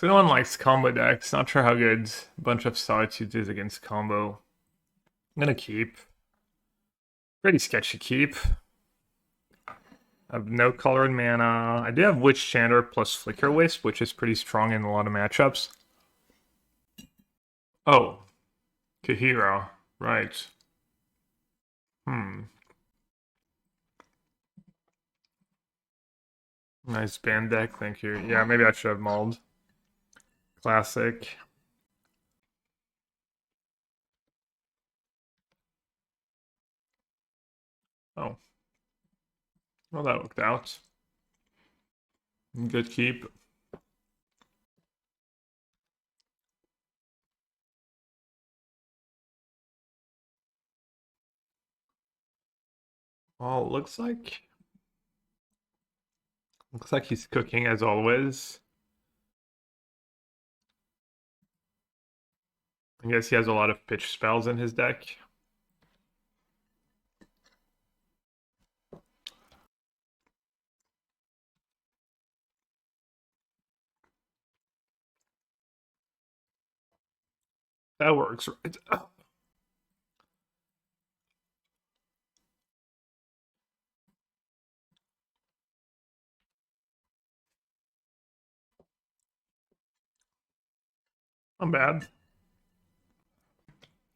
If anyone likes combo decks, not sure how good Bunch of Solitudes is against combo. I'm gonna keep. Pretty sketchy keep. I have no colored mana. I do have Witch Chanter plus Flicker Wisp, which is pretty strong in a lot of matchups. Oh, Kahira, right. Nice band deck, thank you. Yeah, maybe I should have mulled. Classic. Oh. Well, that worked out. Good keep. Well, looks like he's cooking as always. I guess he has a lot of pitch spells in his deck. That works, right? Not bad.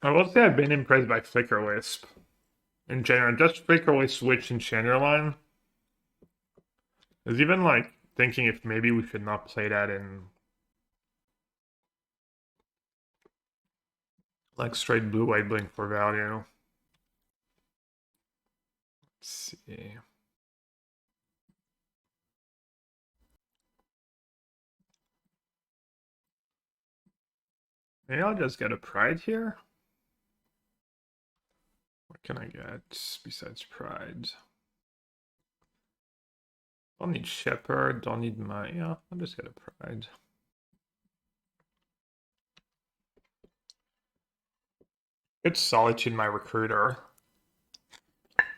I will say I've been impressed by Flicker Wisp in general. Just Flicker Wisp Switch and Chandlerline. I was even like thinking if maybe we should not play that in like straight blue white blink for value. Let's see. Maybe I'll just get a Pride here. What can I get besides Pride? Don't need Shepherd, don't need my... Yeah, I'll just get a Pride. It's Solitude my Recruiter.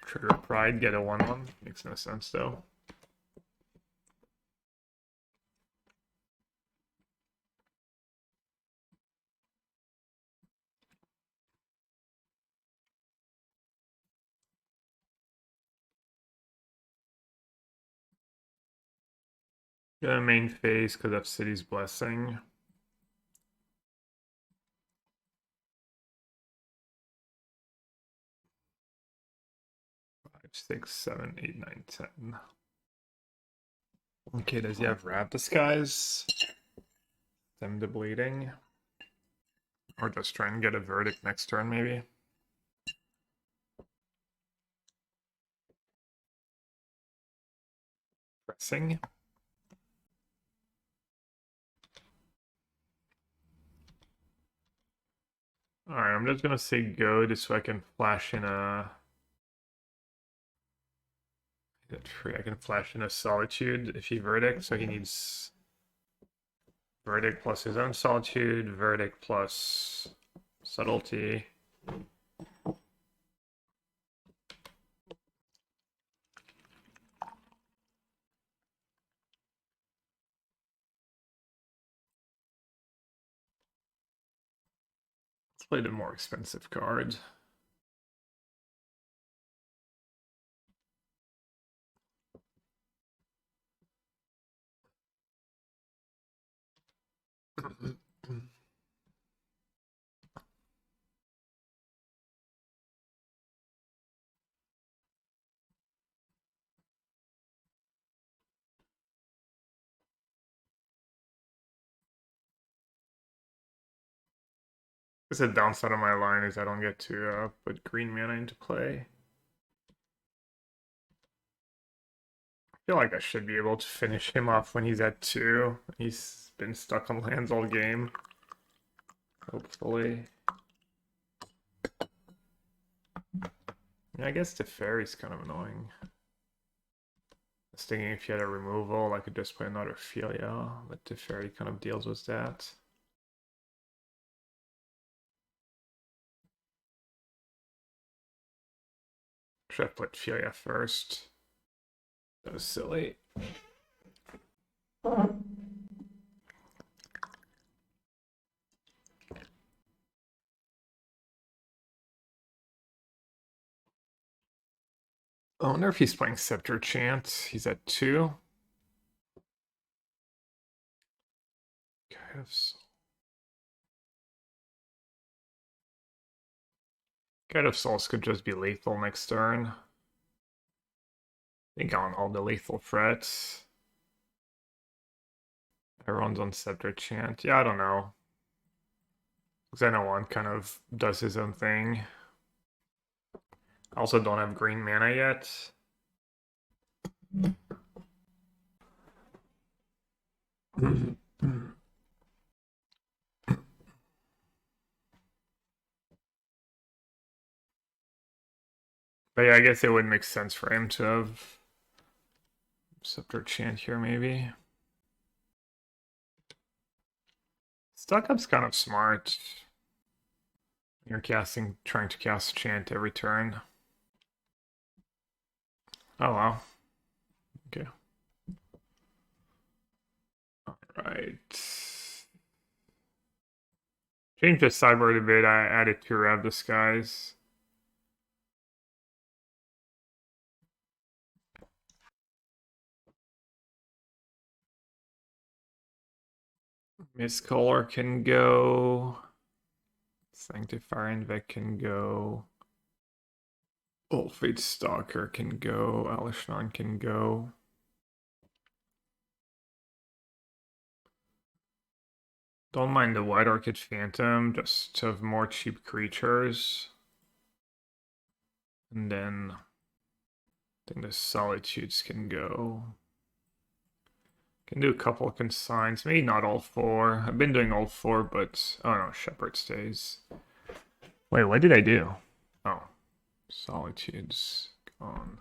Trigger Pride, get a 1-1. Makes no sense though. Get a main phase because of City's Blessing. 5, 6, 7, 8, 9, 10. Okay, does he have Rat Disguise? Them to bleeding. Or just try and get a verdict next turn, maybe. Pressing. Alright, I'm just gonna say go just so I can flash in a... Is it free? I can flash in a Solitude if he verdict, so he needs verdict plus his own Solitude, verdict plus subtlety. Let's play the more expensive card. The downside of my line is I don't get to put green mana into play. I feel like I should be able to finish him off when he's at 2. He's been stuck on lands all game. Hopefully. Yeah, I guess the fairy's kind of annoying. I was thinking if you had a removal, I could just play another Philia, but the fairy kind of deals with that. Should have put Philia first. That was silly. I wonder if he's playing Scepter Chant. He's at 2. Guide of Souls could just be lethal next turn. I think on all the lethal threats. Everyone's on Scepter Chant. Yeah, I don't know. Because I know one kind of does his own thing. I also don't have green mana yet. But yeah, I guess it would make sense for him to have Scepter Chant here, maybe. Stock Up's kind of smart. You're trying to cast Chant every turn. Oh wow. Okay. Alright. Change the sideboard a bit. I added 2 Rav Disguise. Mistcaller can go. Sanctifier Invec can go. Old Fate Stalker can go. Alishnan can go. Don't mind the White Orchid Phantom, just to have more cheap creatures. And then I think the Solitudes can go. Can do a couple of consigns, maybe not all 4. I've been doing all 4, but oh no, Shepherd stays. Wait, what did I do? Oh, Solitudes gone.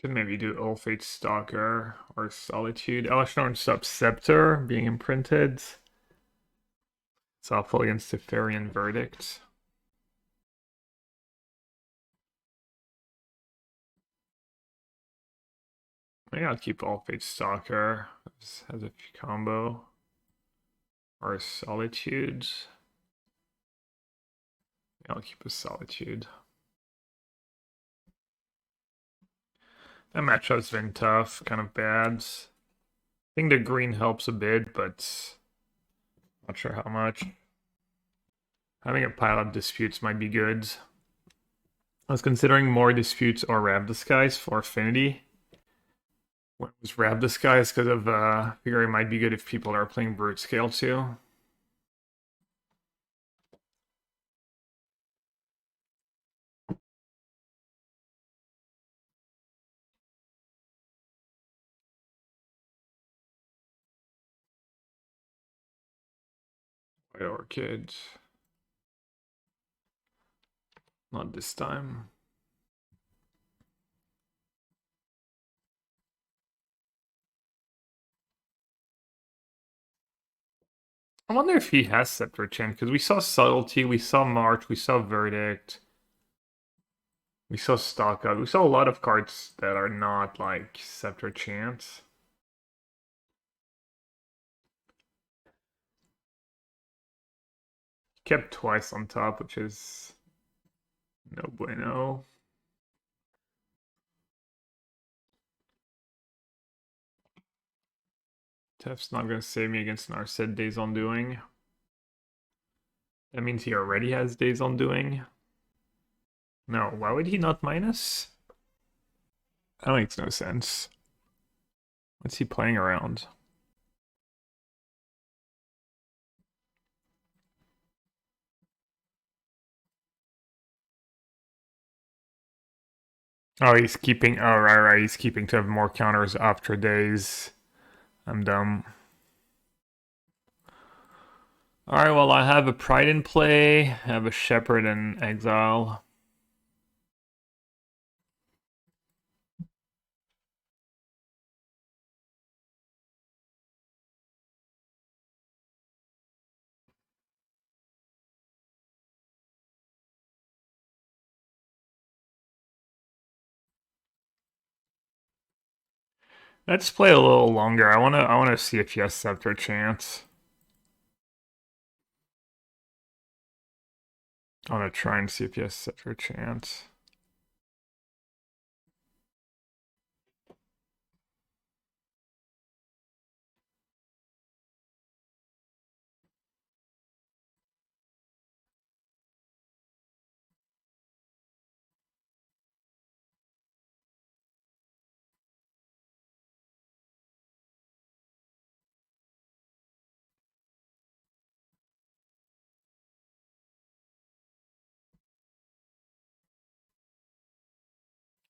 Could maybe do Old Fate Stalker or Solitude. Elishnorn Scepter being imprinted. It's awful against the Therian Verdict. Maybe I'll keep All Fate Stalker as a combo. Or Solitude. I'll keep a Solitude. That matchup's been tough, kind of bad. I think the green helps a bit, but not sure how much. Having a pile of disputes might be good. I was considering more disputes or Rav Disguise for affinity. When it was Rav Disguise because of figure it might be good if people are playing Brute Scale too. White Orchid. Not this time. I wonder if he has Scepter Chant, because we saw Subtlety, we saw March, we saw Verdict, we saw Stock Up, we saw a lot of cards that are not like Scepter Chant. Kept twice on top, which is no bueno. Tef's not gonna save me against Narset Days Undoing. That means he already has Days Undoing. No, why would he not minus? That makes no sense. What's he playing around? Oh, he's keeping. Oh, right. He's keeping to have more counters after days. I'm dumb. Alright, well, I have a Pride in play. I have a Shepherd in exile. Let's play a little longer. I wanna see if he has Scepter chance. I wanna try and see if he has Scepter chance.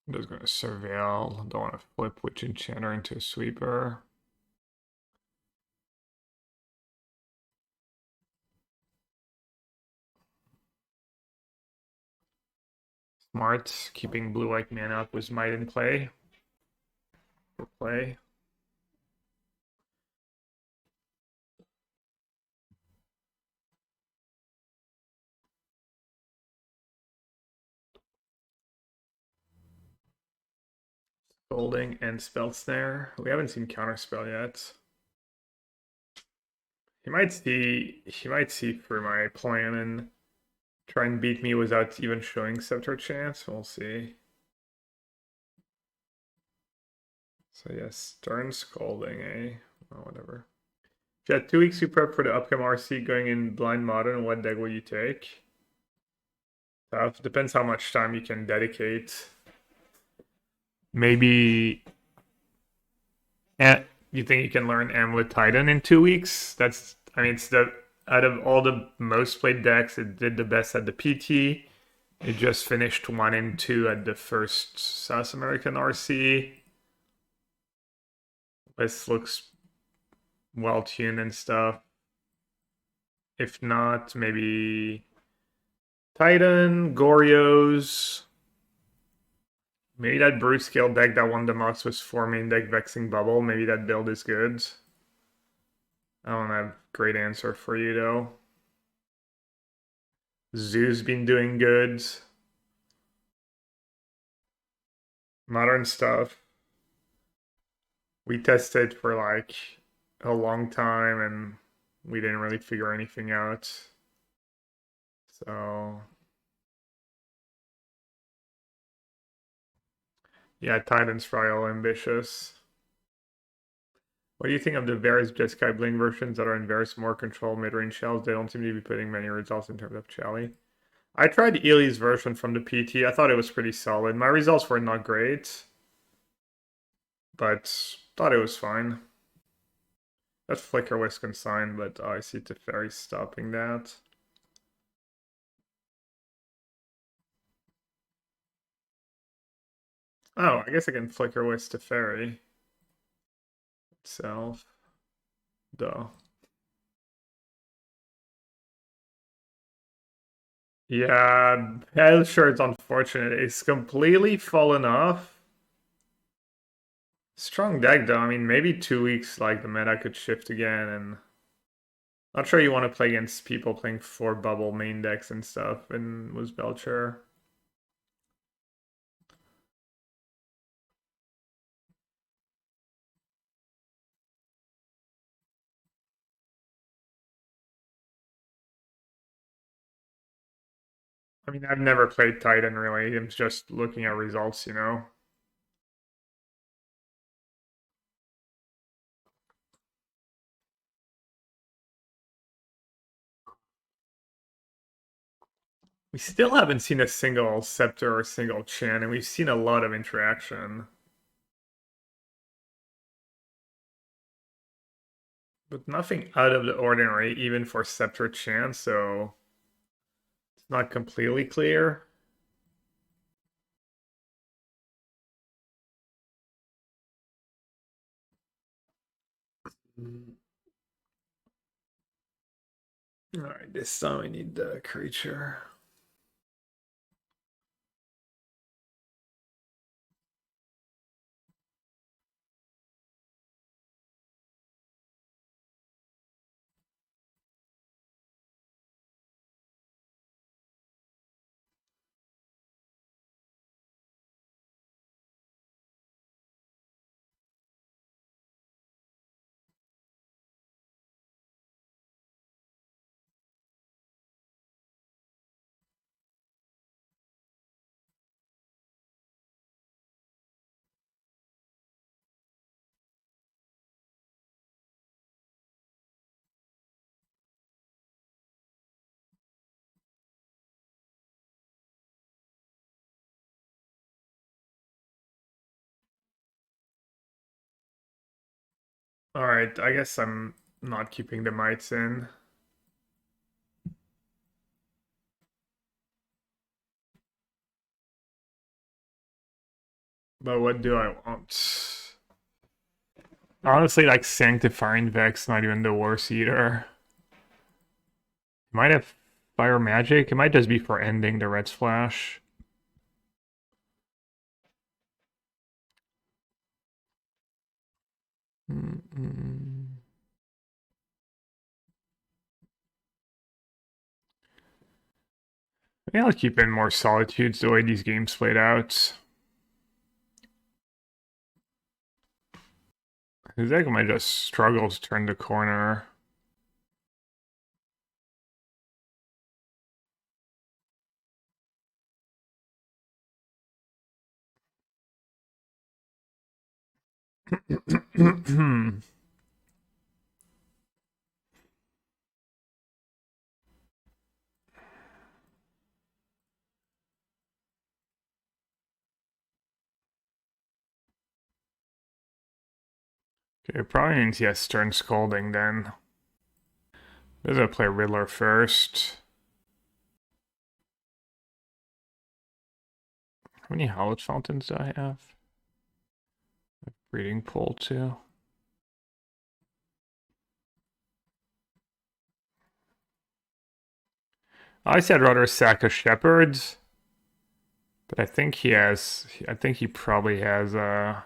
I'm just gonna surveil. Don't wanna flip Witch Enchanter into a sweeper. Smart, keeping blue-white mana up was might in play. For play. Holding and Spell Snare. We haven't seen Counterspell yet. He might see through my plan and try and beat me without even showing Scepter chance. We'll see. So yes, Stern Scolding, eh? Oh, whatever. If you had 2 weeks to prep for the upcoming RC going in blind modern, what deck will you take? Tough. Depends how much time you can dedicate. Maybe you think you can learn Amulet Titan in 2 weeks? I mean, it's the out of all the most played decks, it did the best at the PT. It just finished 1 and 2 at the first South American RC. This looks well tuned and stuff. If not, maybe Titan, Goryo's. Maybe that Brute Scale deck that won the most was 4 main deck Vexing Bubble. Maybe that build is good. I don't have a great answer for you though. Zoo's been doing good. Modern stuff. We tested for like a long time and we didn't really figure anything out. So yeah, Titan's Trial ambitious. What do you think of the various Jeskai Bling versions that are in various more controlled mid-range shells? They don't seem to be putting many results in terms of Challi. I tried Ely's version from the PT. I thought it was pretty solid. My results were not great, but thought it was fine. That's Flicker Whisk consigned, but I see Teferi stopping that. Oh, I guess I can Flicker Whisk Teferi itself. Duh. Yeah, Hell sure it's unfortunate. It's completely fallen off. Strong deck though. I mean, maybe 2 weeks like the meta could shift again, and not sure you want to play against people playing 4 bubble main decks and stuff. And was Belcher. I mean, I've never played Titan really. I'm just looking at results, you know. We still haven't seen a single Scepter or a single Chin, and we've seen a lot of interaction. But nothing out of the ordinary, even for Scepter Chan, so it's not completely clear. Alright, this time I need the creature. Alright, I guess I'm not keeping the mites in. But what do I want? Honestly, like Sanctifying Vex, not even the worst either. Might have Fire Magic. It might just be for ending the red splash. Maybe I'll keep in more Solitudes the way these games played out. His deck might just struggle to turn the corner. Okay, probably means he has Stern Scolding then. Does I play Riddler first? How many Hallowed Fountains do I have? Breeding Pool too. I said rather sack a Shepherds, but I think he has. I think he probably has. I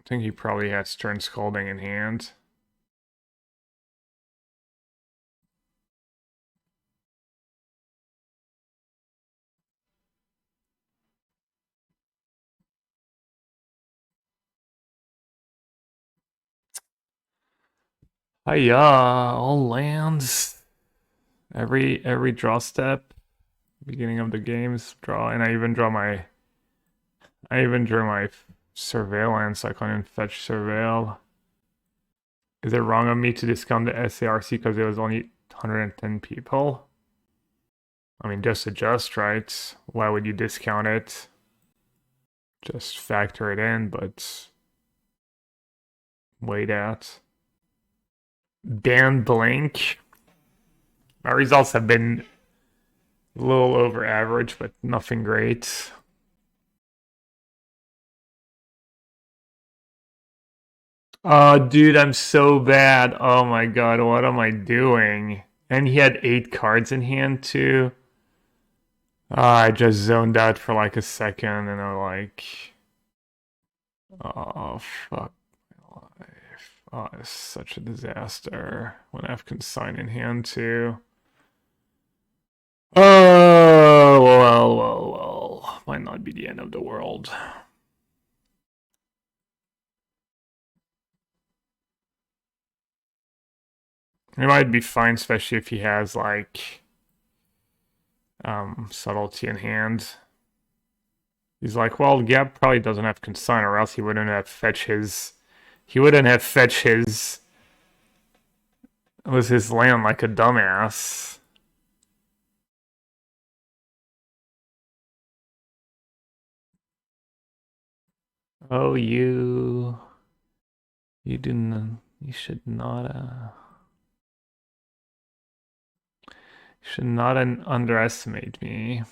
think he probably has Stern Scolding in hand. Hiya, all lands. Every draw step, beginning of the games draw, and I even drew my surveillance. I couldn't fetch surveil. Is it wrong of me to discount the SARC because it was only 110 people? I mean, just adjust, right? Why would you discount it? Just factor it in, but wait out. Dan Blank. My results have been a little over average, but nothing great. Oh, dude, I'm so bad. Oh my god, what am I doing? And he had 8 cards in hand, too. I just zoned out for like a second, and I'm like, oh, fuck my life. Oh, it's such a disaster when I have Consign in hand, too. Oh, well. Might not be the end of the world. It might be fine, especially if he has, like, subtlety in hand. He's like, well, Gab probably doesn't have Consign, or else he wouldn't have fetch his... He wouldn't have fetch his... Was his land like a dumbass. Oh, you didn't. You should not. Should not underestimate me.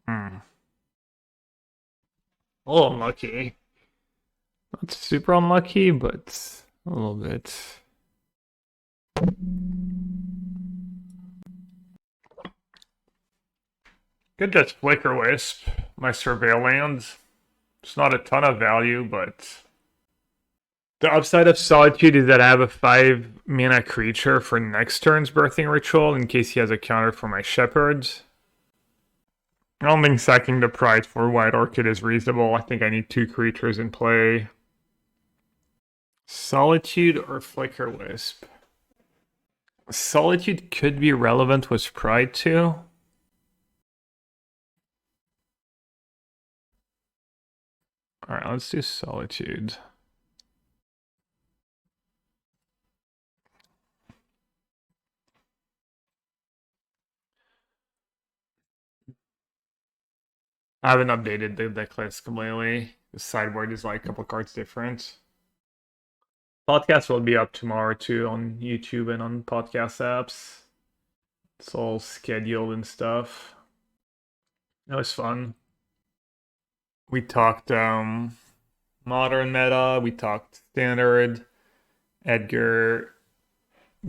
Hmm. A little unlucky. Not super unlucky, but a little bit. Could just Flicker Wisp my Surveil lands. It's not a ton of value, but the upside of Solitude is that I have a 5 mana creature for next turn's Birthing Ritual in case he has a counter for my Shepherds. I don't think sacking the prize for White Orchid is reasonable. I think I need 2 creatures in play. Solitude or Flicker Wisp? Solitude could be relevant with Pride too. Alright, let's do Solitude. I haven't updated the deck list completely. The sideboard is like a couple cards different. Podcast will be up tomorrow too on YouTube and on podcast apps. It's all scheduled and stuff. That was fun. We talked modern meta, we talked standard. Edgar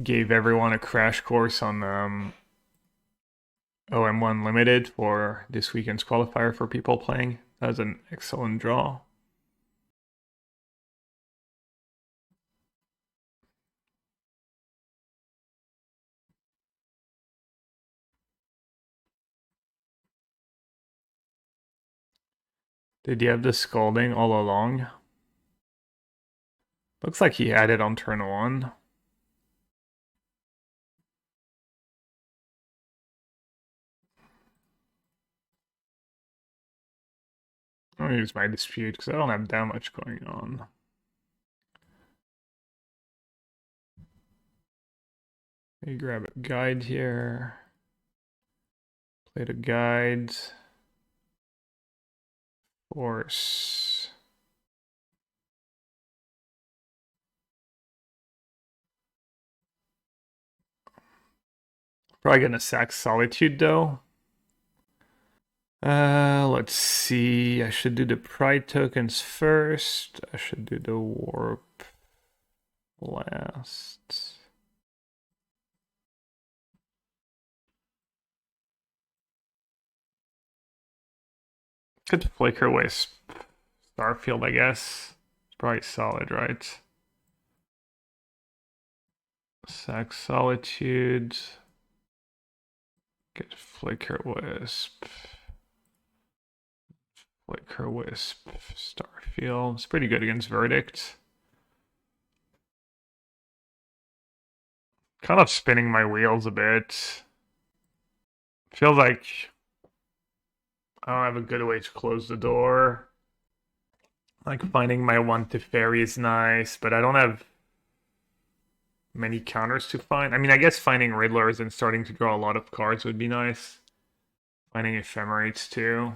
gave everyone a crash course on OM1 Limited for this weekend's qualifier for people playing. That was an excellent draw. Did you have the Scalding all along? Looks like he had it on turn 1. I'm gonna use my dispute because I don't have that much going on. Let me grab a guide here. Play the guide. Force. Probably gonna sack Solitude though. Let's see. I should do the Pride tokens first. I should do the Warp last. Could Flicker Wisp. Starfield, I guess. It's probably solid, right? Sack Solitude. Get Flicker Wisp. Flicker Wisp. Starfield. It's pretty good against Verdict. Kind of spinning my wheels a bit. Feels like I don't have a good way to close the door. Like finding my 1 Teferi is nice, but I don't have many counters to find. I mean, I guess finding Riddlers and starting to draw a lot of cards would be nice. Finding Ephemerates too.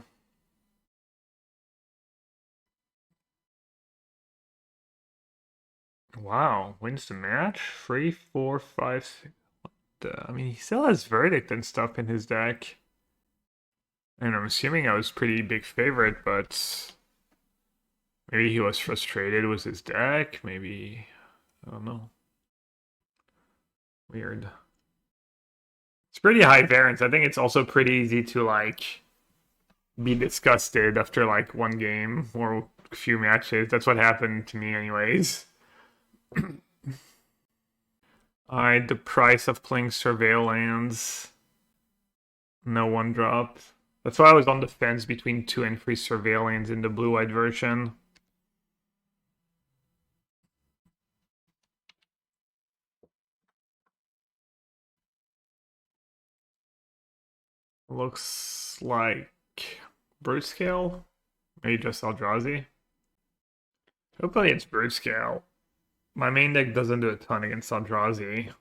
Wow, wins the match? 3, 4, 5, 6. I mean, he still has Verdict and stuff in his deck. And I'm assuming I was pretty big favorite, but maybe he was frustrated with his deck. Maybe, I don't know. Weird. It's pretty high variance. I think it's also pretty easy to like be disgusted after like one game or a few matches. That's what happened to me anyways. Alright, the price of playing Surveillance. No one drop. That's why I was on the fence between 2 and 3 Surveillance in the blue-white version. Looks like Brute Scale. Maybe just Eldrazi. Hopefully it's Brute Scale. My main deck doesn't do a ton against Eldrazi.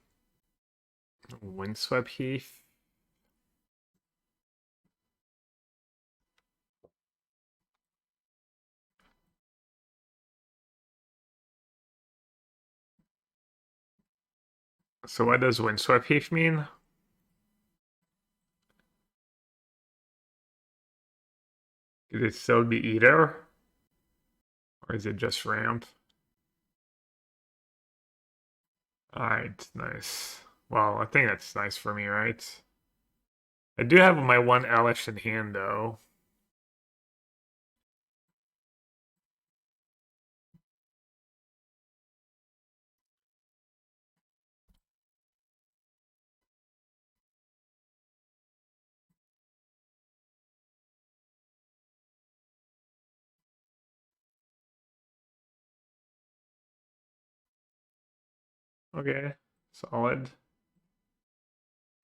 Windswept Heath. So what does Windswept Heath mean? Is it still the Eater? Or is it just ramp? Alright, nice. Well, I think that's nice for me, right? I do have my 1 Elish in hand, though. Okay, solid.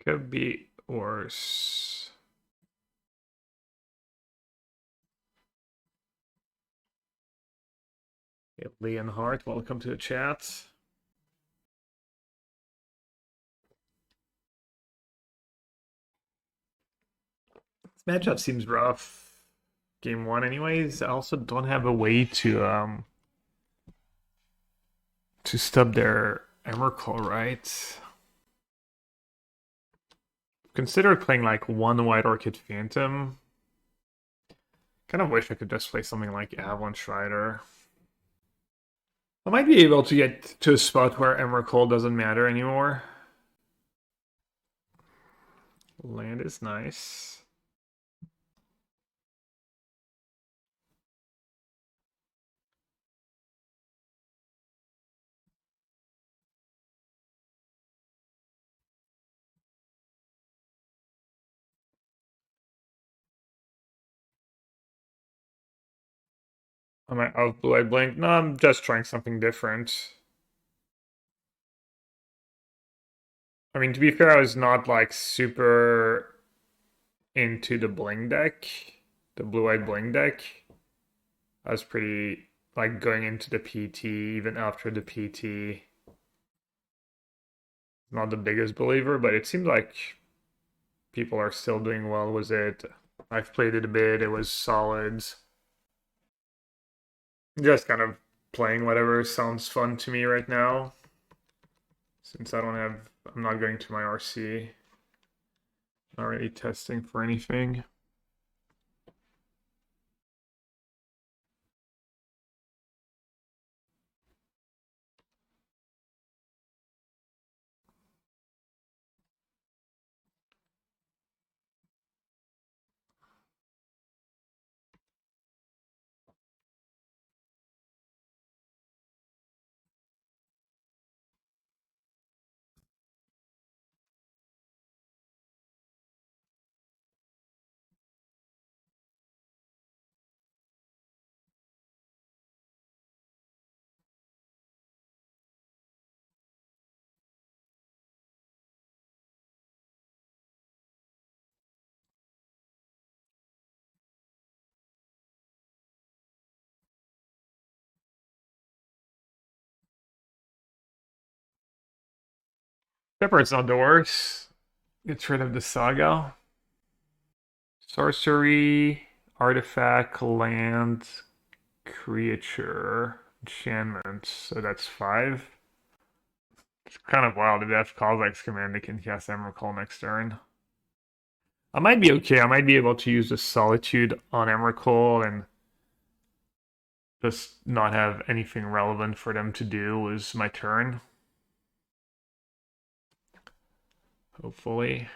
Could be worse. Hey, Leonhardt, welcome to the chat. This matchup seems rough. Game 1 anyways. I also don't have a way to stop their Emrakul, right? Consider playing like one White Orchid Phantom. Kind of wish I could just play something like Avalanche Rider. I might be able to get to a spot where Emrakul doesn't matter anymore. Land is nice. Am I out of Blue-Eyed Blink? No, I'm just trying something different. I mean, to be fair, I was not like super into the Bling deck, the Blue-Eyed Bling deck. I was pretty like going into the PT, even after the PT. Not the biggest believer, but it seems like people are still doing well with it. I've played it a bit, it was solid. Just kind of playing whatever sounds fun to me right now. Since I'm not going to my RC. Not really testing for anything. Shepherd's not the worst. Gets rid of the Saga. Sorcery, artifact, land, creature, enchantment. So that's 5. It's kind of wild if that's Kozak's command, they can cast Emrakul next turn. I might be okay. I might be able to use the Solitude on Emrakul and just not have anything relevant for them to do with my turn. Hopefully.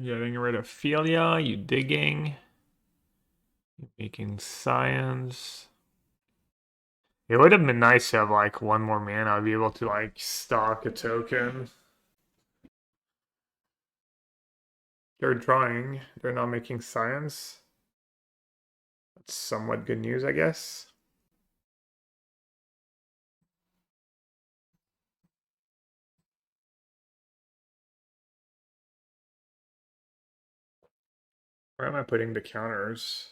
Getting rid of Philia, you digging. You're making science. It would have been nice to have like one more mana. I'd be able to like stock a token. They're drawing. They're not making science. That's somewhat good news, I guess. Where am I putting the counters?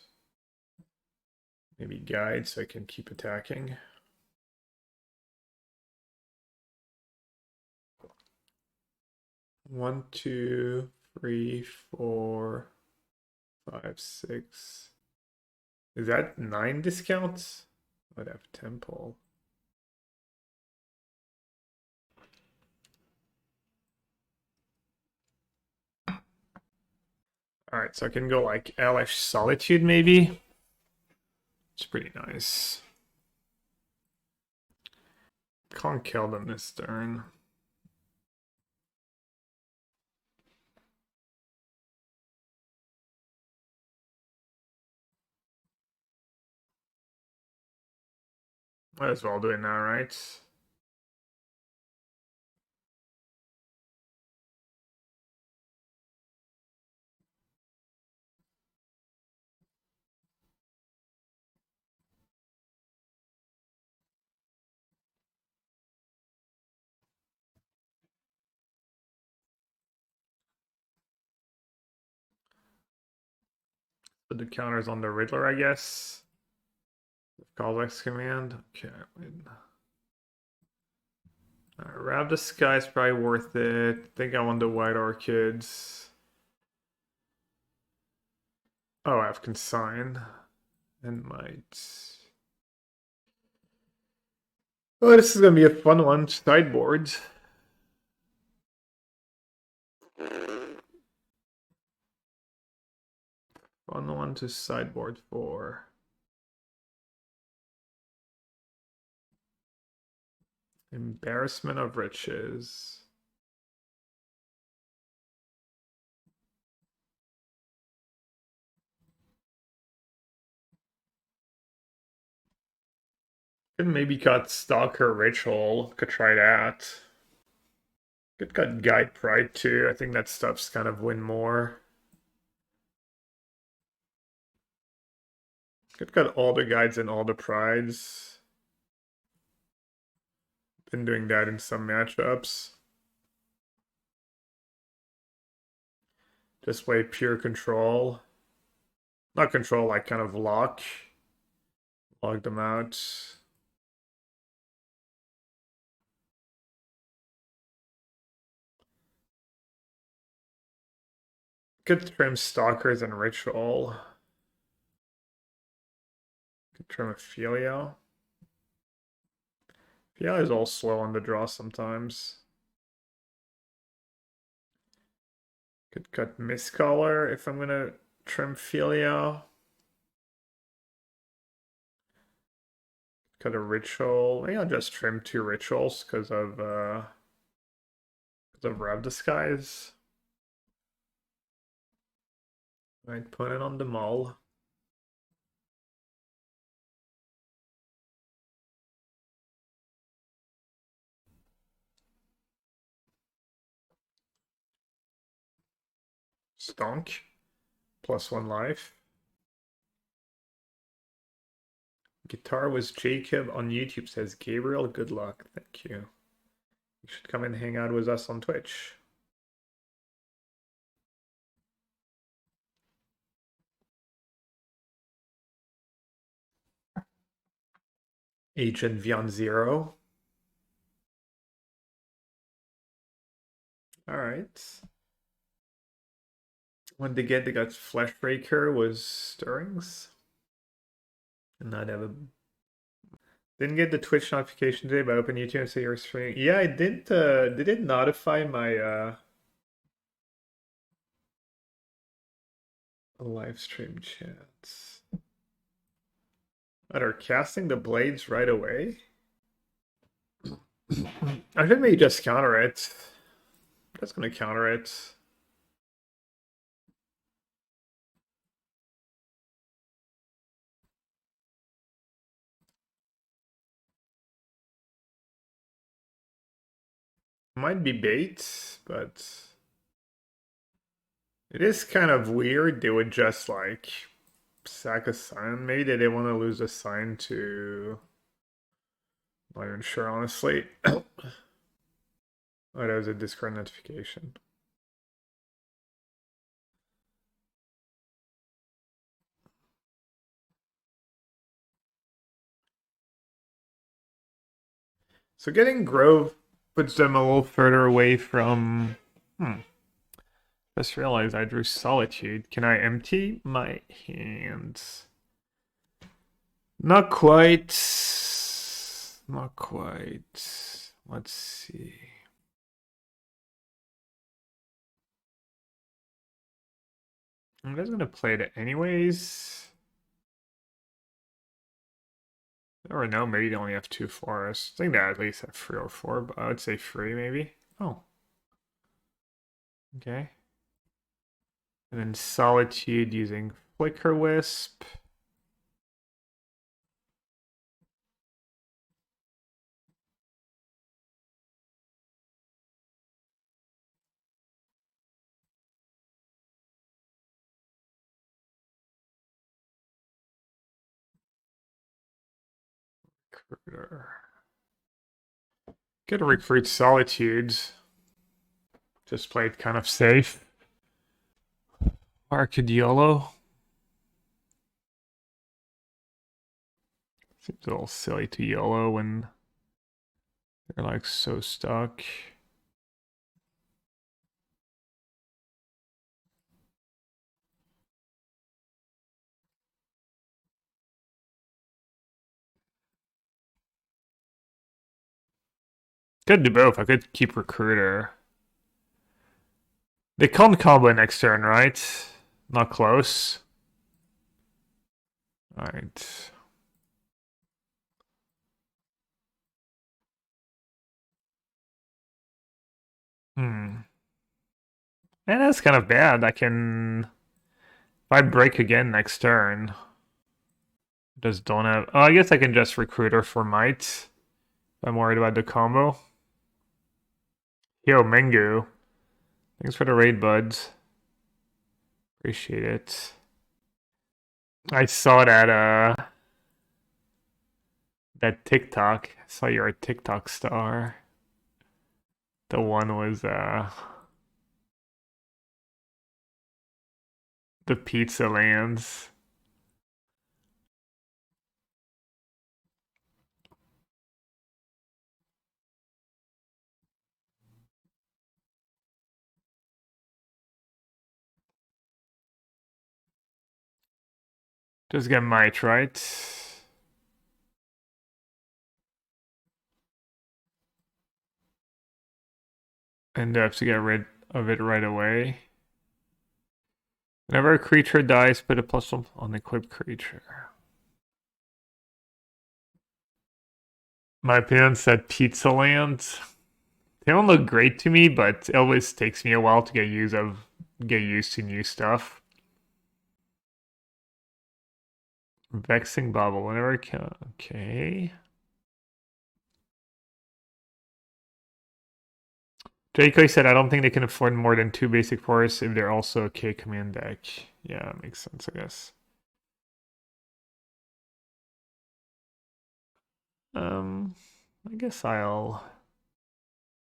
Maybe guide so I can keep attacking. One, two, three, 4, 5, 6. Is that 9 discounts? I'd have temple. Alright, so I can go like Elvish Solitude maybe. It's pretty nice. Can't kill them this turn. Might as well do it now, right? Put the counters on the Riddler, I guess. Callback's command. Okay, wait. Alright, Rab the Sky is probably worth it. I think I want the White Orchids. Oh, I have Consign. And might. Oh, this is gonna be a fun one. Sideboards. Fun one to sideboard for. Embarrassment of Riches. Could maybe cut Stalker Ritual. Could try that. Could cut Guide Pride too. I think that stuff's kind of win more. Could cut all the guides and all the prides. Been doing that in some matchups. Just play pure control. Not control, like kind of lock. Log them out. Could trim Stalkers and Ritual. Could trim Ophelia. Ophelia is all slow on the draw sometimes. Could cut Mistcaller if I'm gonna trim Ophelia. Cut a Ritual. Maybe I'll just trim 2 Rituals because of Rev Disguise. Might put it on the Mull. Stonk. +1 life. Guitar was Jacob on YouTube, says Gabriel. Good luck. Thank you. You should come and hang out with us on Twitch. Agent Vion 0. Alright. When they got Fleshbreaker was Stirrings. And not have a. Didn't get the Twitch notification today, but open YouTube and say you're streaming. Yeah, I did. Did it notify my live stream chats? That are casting the blades right away. I should maybe just counter it. Just gonna counter it. Might be bait, but it is kind of weird. They would just like sack a sign. Maybe they didn't want to lose a sign to. Not even sure, honestly. Oh, that was a Discord notification. So getting Grove puts them a little further away from. Just realized I drew Solitude. Can I empty my hands? Not quite. Not quite. Let's see. I'm just gonna play it anyways. Or no, maybe they only have 2 forests. I think they at least have 3 or 4, but I would say 3 maybe. Oh. Okay. And then Solitude using Flicker Wisp. Recruiter. Could recruit Solitudes. Just played kind of safe. Arcadiolo. Seems a little silly to YOLO when they're like so stuck. Could do both. I could keep Recruiter. They can't combo next turn, right? Not close. Alright. And that's kind of bad. I can... If I break again next turn... Just don't have... Oh, I guess I can just Recruiter for Might. If I'm worried about the combo. Yo, Mengu. Thanks for the raid, buds. Appreciate it. I saw that TikTok. I saw you're a TikTok star. The one was the pizza lands. Just get Might, right? And I have to get rid of it right away. Whenever a creature dies, put a +1 on the equipped creature. My opinion said pizza lands. They don't look great to me, but it always takes me a while to get used to new stuff. Vexing Bubble, whenever I can. Okay. Draco said, I don't think they can afford more than 2 basic forests if they're also a K command deck. Yeah, that makes sense, I guess. I guess I'll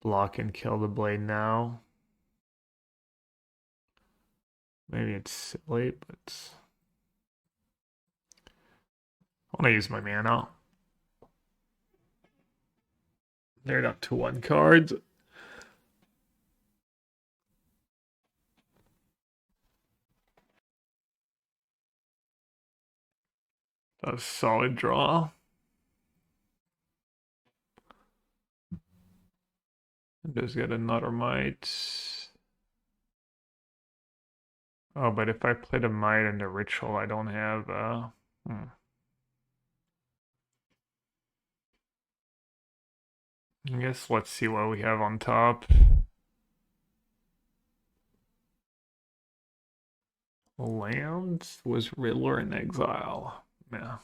block and kill the blade now. Maybe it's silly, but I want to use my mana. They're up to 1 card. A solid draw. Just get another Might. Oh, but if I play the Might and the Ritual, I don't have I guess let's see what we have on top. Lands was Riddler in Exile. Yeah.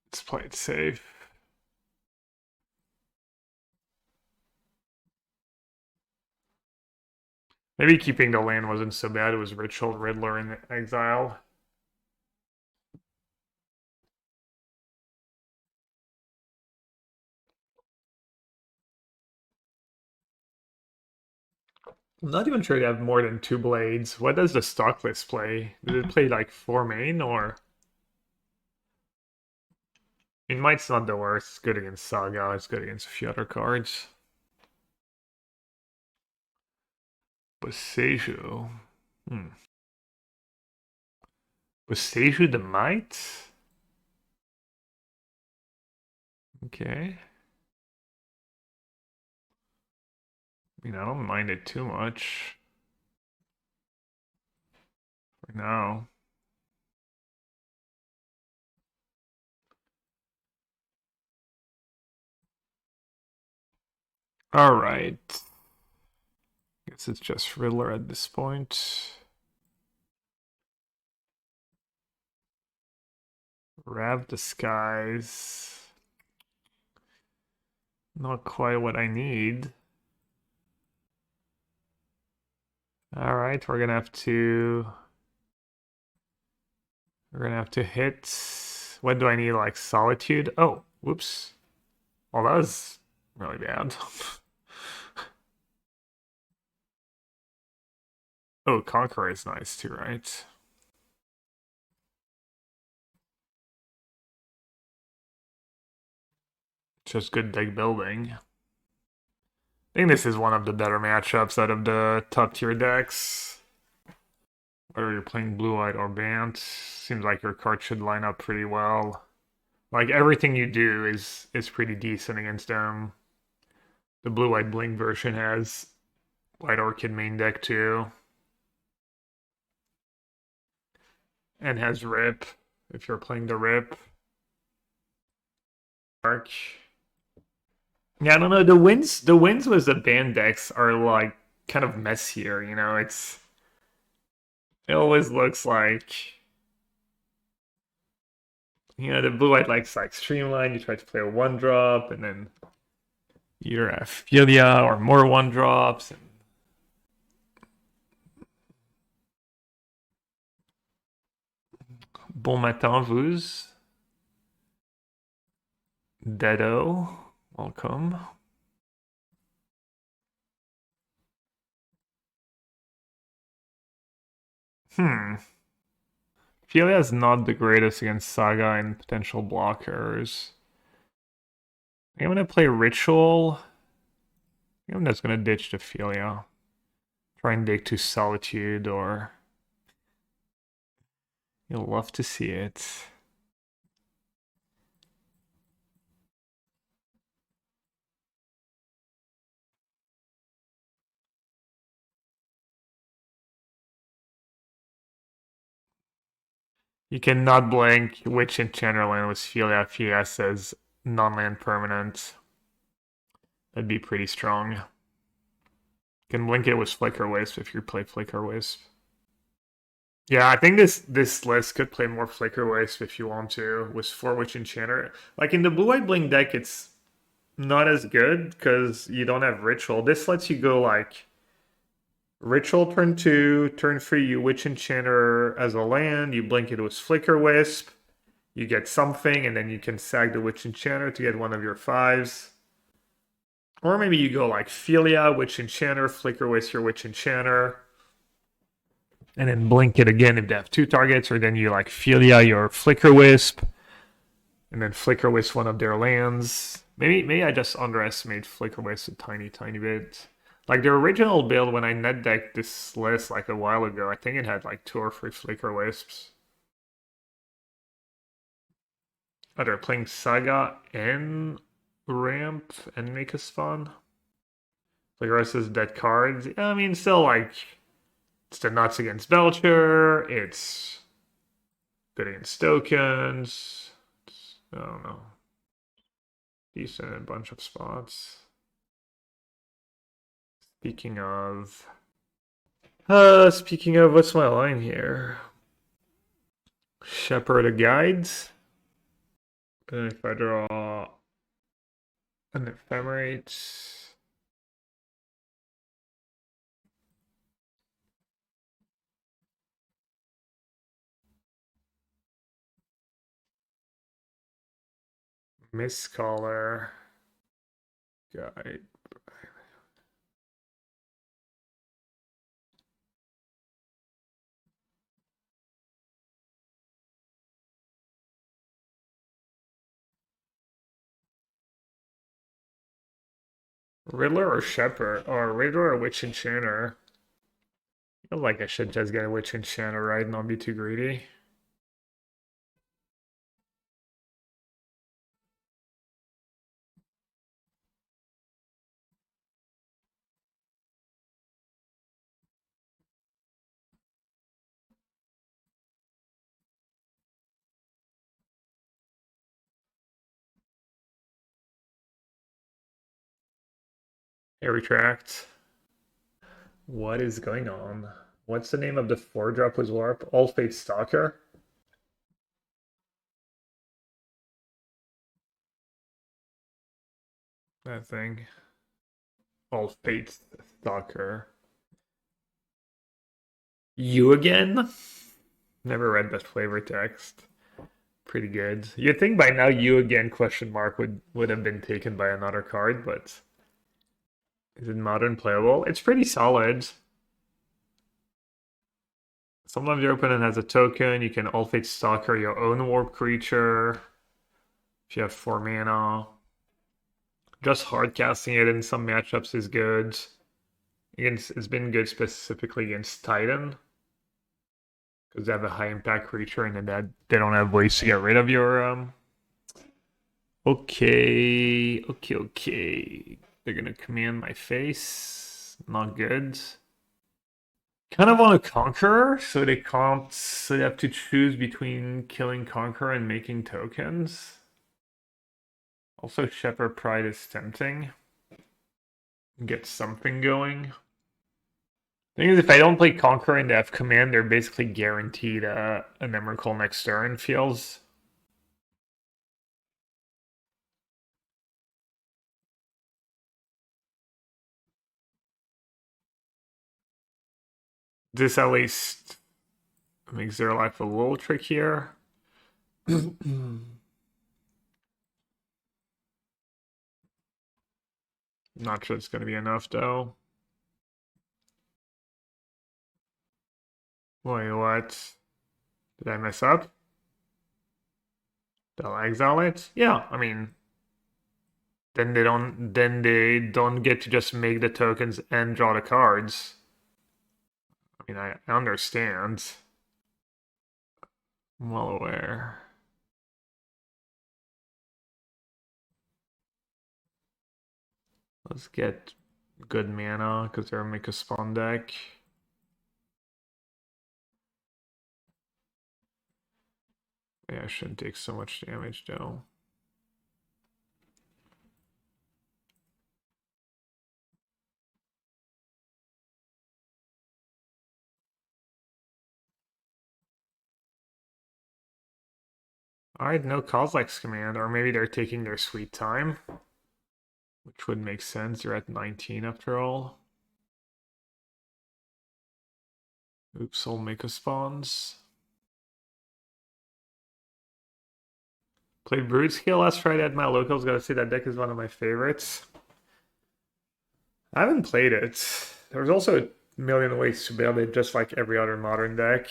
Let's play it safe. Maybe keeping the land wasn't so bad. It was Ritual Riddler in Exile. I'm not even sure they have more than 2 blades. What does the stock list play? Did it play like 4 main or? I mean, Might's not the worst. It's good against Saga. It's good against a few other cards. Boseiju. Boseiju the Might? Okay. I mean, I don't mind it too much. For now. All right. Guess it's just Riddler at this point. Rav Disguise. Not quite what I need. All right, we're gonna have to hit. What do I need? Like Solitude? Oh, whoops. Well, that was really bad. Oh, Conqueror is nice too, right? Just good deck building. I think this is one of the better matchups out of the top tier decks. Whether you're playing Blue-White or Bant, seems like your card should line up pretty well. Like everything you do is pretty decent against them. The Blue-White Blink version has White Orchid main deck too. And has Rip, if you're playing the Rip. Dark. Yeah, I don't know. The wins with the band decks are like kind of messier, you know. It always looks like, you know, the blue white likes like streamline. You try to play a one drop, and then you're at Philia or more one drops. And bon matin, vous. Deado, welcome. Hmm. Philia is not the greatest against Saga and potential blockers. I'm gonna play Ritual. I'm just gonna ditch the Philia. Try and dig to Solitude, or you'll love to see it. You cannot blink Witch Enchanter land with Philia. Philia says non-land permanent. That'd be pretty strong. You can blink it with Flicker Wisp if you play Flicker Wisp. Yeah, I think this list could play more Flicker Wisp if you want to, with 4 Witch Enchanter. Like in the Blue-White Blink deck, it's not as good because you don't have Ritual. This lets you go like Ritual turn 2, turn 3, you Witch Enchanter as a land, you blink it with Flicker Wisp, you get something, and then you can sack the Witch Enchanter to get one of your 5s. Or maybe you go like Philia, Witch Enchanter, Flicker Wisp your Witch Enchanter, and then blink it again if they have 2 targets, or then you like Philia your Flicker Wisp, and then Flicker Wisp one of their lands. Maybe I just underestimate Flicker Wisp a tiny bit. Like the original build when I net decked this list like a while ago, I think it had like 2 or 3 Flicker Wisps. Oh, they're playing Saga and Ramp and Make Us Fun. Flicker Wisp is dead cards. I mean, still like, it's the nuts against Belcher. It's good against tokens. I don't know. Decent in a bunch of spots. Speaking of, what's my line here? Shepherd of Guides. And if I draw an Ephemerate, Mistcaller, Guide. Riddler or Shepherd? Or Riddler or Witch Enchanter? I feel like I should just get a Witch Enchanter, right? And not be too greedy. I retract. What is going on? What's the name of the 4-drop with warp? All Fate Stalker? That thing. All Fate Stalker. You again? Never read that flavor text. Pretty good. You'd think by now you again question mark would have been taken by another card, but is it modern playable? It's pretty solid. Sometimes your opponent has a token, you can all fate stalker your own warp creature. If you have 4 mana. Just hard casting it in some matchups is good. It's been good specifically against Titan. Because they have a high impact creature and then they don't have ways to get rid of your Okay. They're gonna command my face. Not good. Kind of want a Conqueror, so they can't. So they have to choose between killing Conqueror and making tokens. Also, Shepherd Pride is tempting. Get something going. Thing is, if I don't play Conqueror and they have command, they're basically guaranteed a Emrakul next turn. Feels. This at least makes their life a little trickier. Not sure it's going to be enough, though. Wait, what? Did I mess up? They'll exile it? Yeah, I mean, then they don't get to just make the tokens and draw the cards. I mean, I understand. I'm well aware. Let's get good mana because they're make a spawn deck. Yeah, I shouldn't take so much damage though. Alright, no Kozilek's command, or maybe they're taking their sweet time. Which would make sense, you're at 19 after all. Oops, I'll make a spawns. Played Brutescale last Friday at my locals. Gotta say that deck is one of my favorites. I haven't played it. There's also a million ways to build it, just like every other modern deck.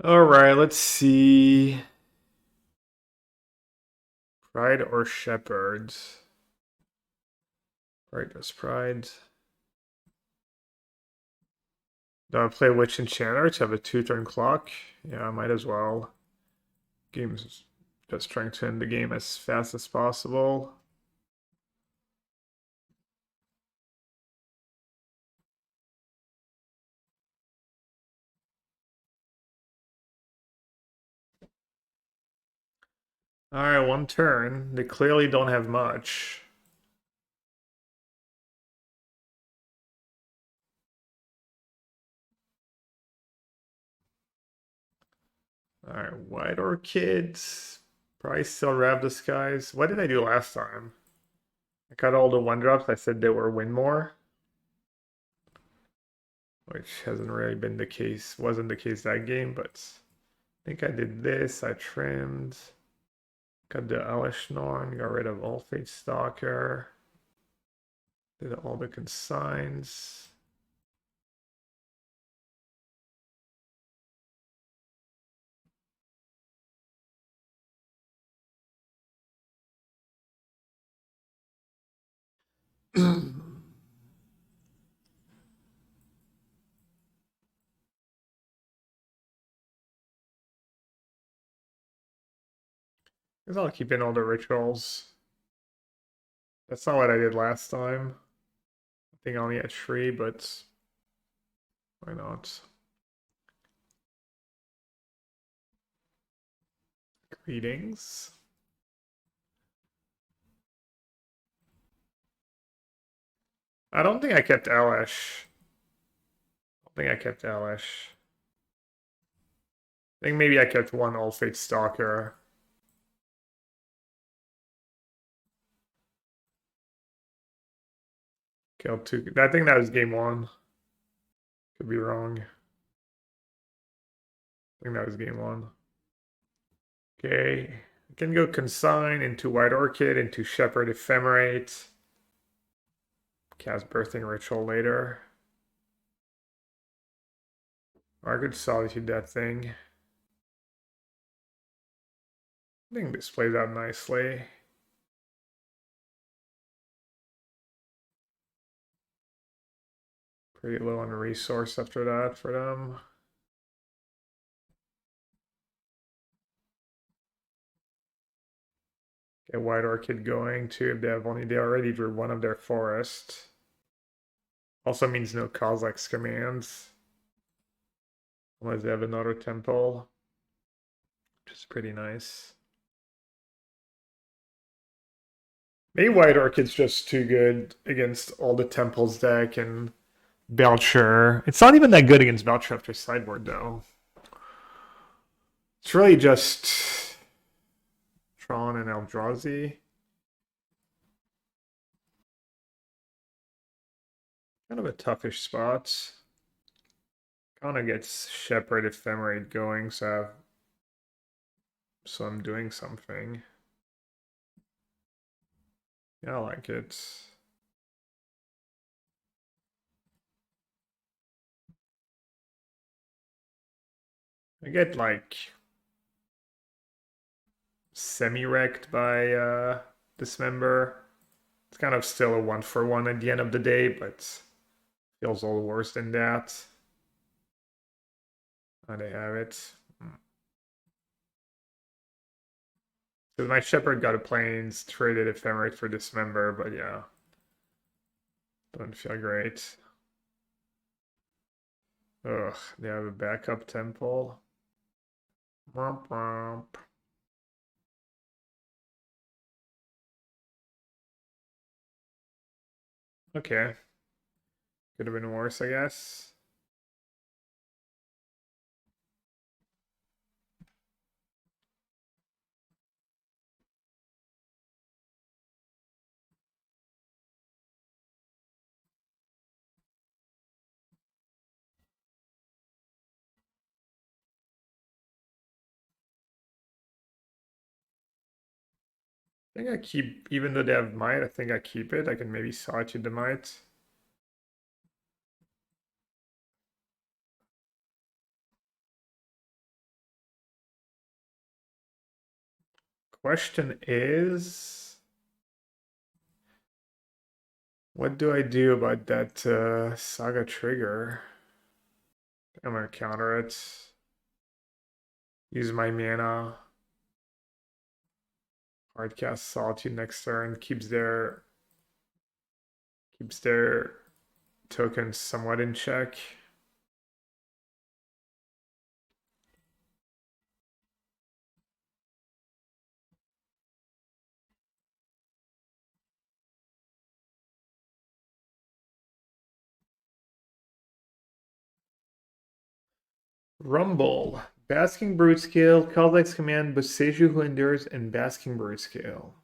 Alright, let's see. Pride or Shepherd? Pride versus Pride. Do I play Witch Enchanter to have a 2-turn clock? Yeah, I might as well. Game's just trying to end the game as fast as possible. Alright, 1 turn. They clearly don't have much. Alright, White Orchids. Probably still Rav Disguise. What did I do last time? I got all the 1-drops. I said they were win more. Which hasn't really been the case. Wasn't the case that game, but I think I did this. I trimmed. Got the Alishnorn. Got rid of all Fate Stalker. Did all the consigns. Guess I'll keep in all the rituals. That's not what I did last time. I think I only had 3, but why not? Greetings. I don't think I kept Elish. I don't think I kept Elish. I think maybe I kept 1 All Fate Stalker. Killed 2. I think that was game 1. Could be wrong. I think that was game 1. Okay. I can go Consign into White Orchid, into Shepherd Ephemerate. Cast Birthing Ritual later. Or I could Solitude that thing. I think this plays out nicely. Pretty low on resource after that for them. Get White Orchid going too if they already drew 1 of their forest. Also means no Kozilek's commands. Unless they have another temple. Which is pretty nice. Maybe White Orchid's just too good against all the temples deck and Belcher. It's not even that good against Belcher after sideboard though. It's really just Tron and Eldrazi. Kind of a toughish spot. Kind of gets Shepherd Ephemerate going, so I'm doing something. Yeah, I like it. I get like semi-wrecked by Dismember. It's kind of still a 1-for-1 at the end of the day, but feels all worse than that. Oh, they have it. So my Shepherd got a Plains, traded Ephemerate for Dismember, but yeah. Doesn't feel great. Ugh, they have a backup temple. Womp womp. Okay. Could have been worse, I guess. I think I keep, even though they have Might, I think I keep it. I can maybe Solitude the Might. Question is, what do I do about that Saga trigger? I'm gonna counter it. Use my mana. Hardcast Solitude next turn. Keeps their tokens somewhat in check. Rumble. Basking Brute Scale, Kozilek's Command, Boseiju Who Endures, and Basking Brute Scale.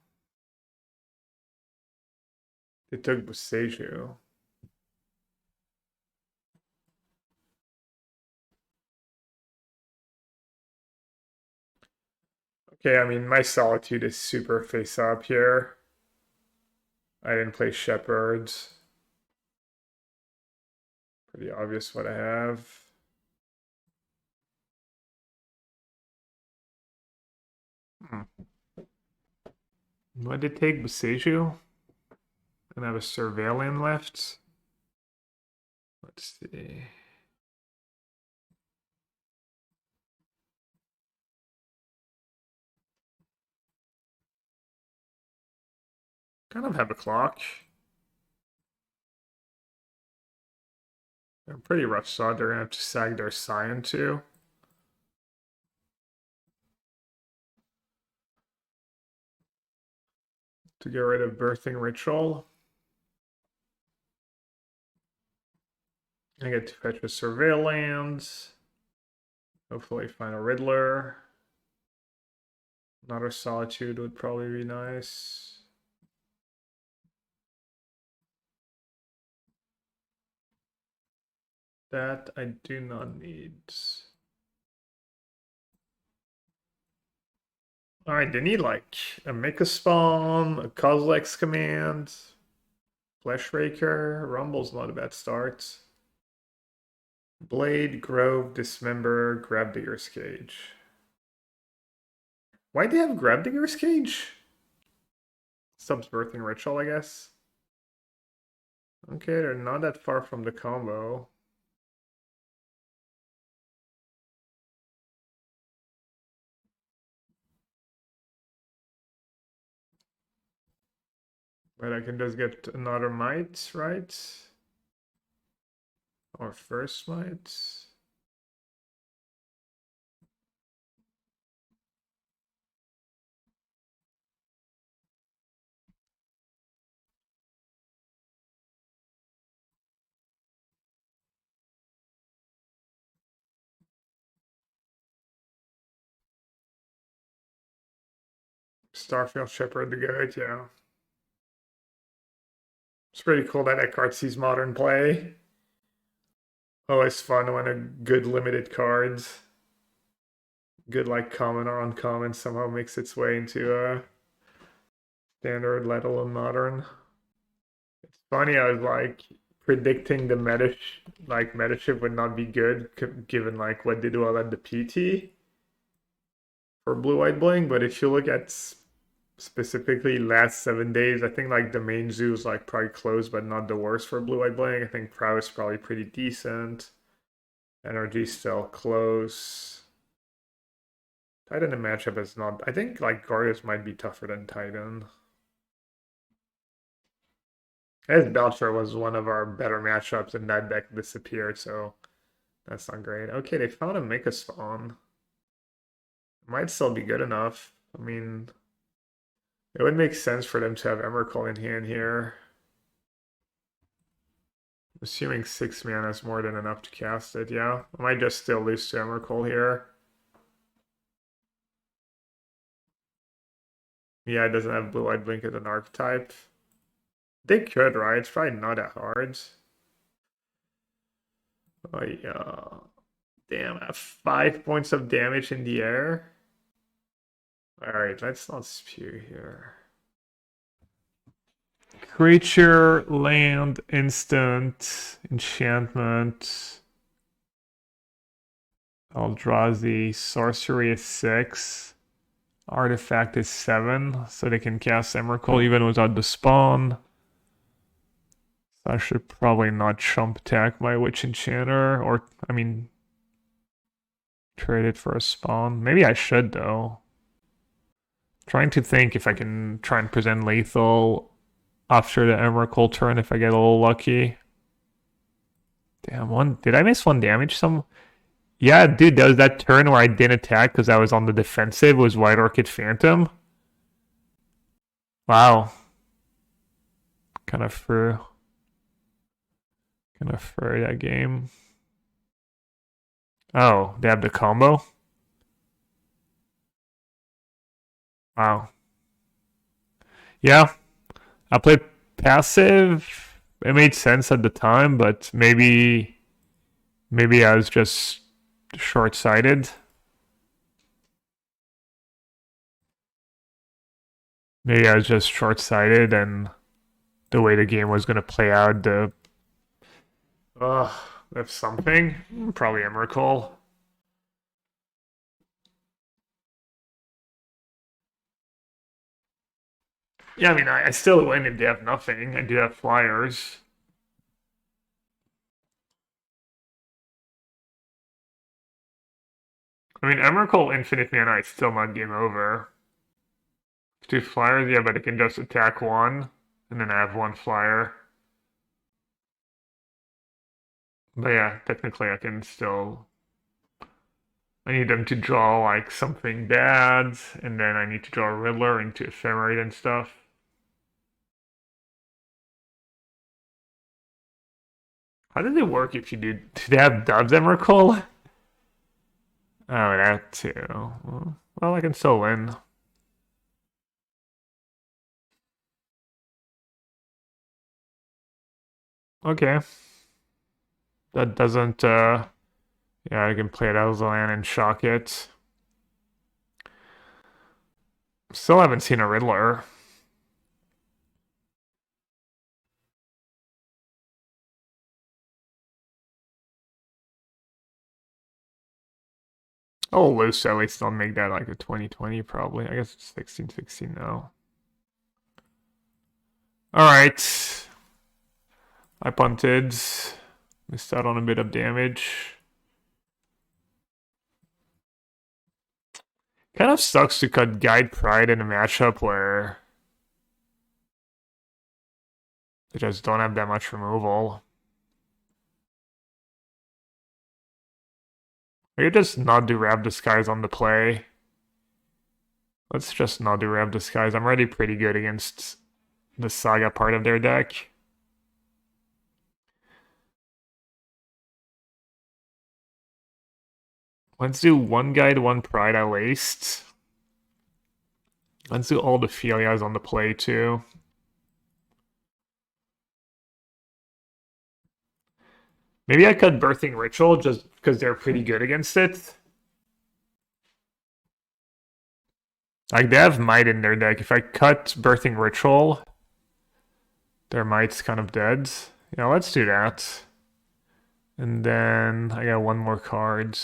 They took Boseiju. Okay, I mean, my Solitude is super face up here. I didn't play Shepherds. Pretty obvious what I have. What did it take? Boseiju? And I have a Surveillant left. Let's see. Kind of have a clock. They're pretty rough shot. They're gonna have to sag their Scion too. To get rid of Birthing Ritual. I get to fetch a Surveillance. Hopefully find a Riddler. Another Solitude would probably be nice. That I do not need. Alright, they need like a Mika Spawn, a Kozlex command, Fleshraker, Rumble's not a bad start. Blade, Grove, Dismember, Grabdigger's Cage. Why'd they have Grabdigger's Cage? Subs Birthing Ritual, I guess. Okay, they're not that far from the combo. But I can just get another Might, right? Or first Might. Starfield Shepherd the Goat, yeah. It's pretty cool that card sees modern play. Always fun when a good limited cards, good like common or uncommon, somehow makes its way into a standard, let alone modern. It's funny, I was like predicting the meta shift would not be good given like what they do all at the PT for Blue White Bling, but if you look at specifically last 7 days, I think like the main zoo is like probably close, but not the worst for Blue White Bling. I think Prowess is probably pretty decent. Energy still close. Titan in matchup is not. I think like Gorgeous might be tougher than Titan. As Belcher was one of our better matchups, and that deck disappeared, so that's not great. Okay, they found a Mega Spawn. Might still be good enough. I mean, it would make sense for them to have Emrakul in hand here. Assuming 6 mana is more than enough to cast it, yeah. I might just still lose to Emrakul here. Yeah, it doesn't have Blue-Eyed Blink as an archetype. They could, right? It's probably not that hard. Oh, yeah. Damn, I have 5 points of damage in the air. Alright, let's not spew here. Creature, land, instant, enchantment. Eldrazi, sorcery is 6. Artifact is 7, so they can cast Emrakul even without the spawn. So I should probably not chump attack my Witch Enchanter, or, I mean, trade it for a spawn. Maybe I should, though. Trying to think if I can try and present lethal after the Emrakul turn if I get a little lucky. Damn, did I miss 1 damage? Yeah, dude, that was that turn where I didn't attack because I was on the defensive, was White Orchid Phantom. Wow. Kind of for that game. Oh, they have the combo? Wow. Yeah, I played passive. It made sense at the time, but maybe I was just short-sighted. Maybe I was just short-sighted and the way the game was going to play out, if something, probably Emrakul. Yeah, I mean, I still win if they have nothing. I do have flyers. I mean, Emrakul Infinite Mana is still not game over. 2 flyers, yeah, but it can just attack 1. And then I have one flyer. But yeah, technically I can still. I need them to draw like something bad, and then I need to draw a Riddler into Ephemerate and stuff. How does it work if you do they have Dubs Emrakul? Oh, that too. Well, I can still win. Okay. That doesn't yeah, I can play it Elzalan and shock it. Still haven't seen a Riddler. Oh, loose, so at least I'll make that like a 2020 probably. I guess it's 1616 now. Alright. I punted. Missed out on a bit of damage. Kind of sucks to cut Guide Pride in a matchup where they just don't have that much removal. I could just not do Rab Disguise on the play. Let's just not do Rab Disguise. I'm already pretty good against the Saga part of their deck. Let's do one Guide, one Pride at least. Let's do all the Philias on the play too. Maybe I cut Birthing Ritual just because they're pretty good against it. Like, they have Might in their deck. If I cut Birthing Ritual, their Might's kind of dead. Yeah, let's do that. And then I got one more card.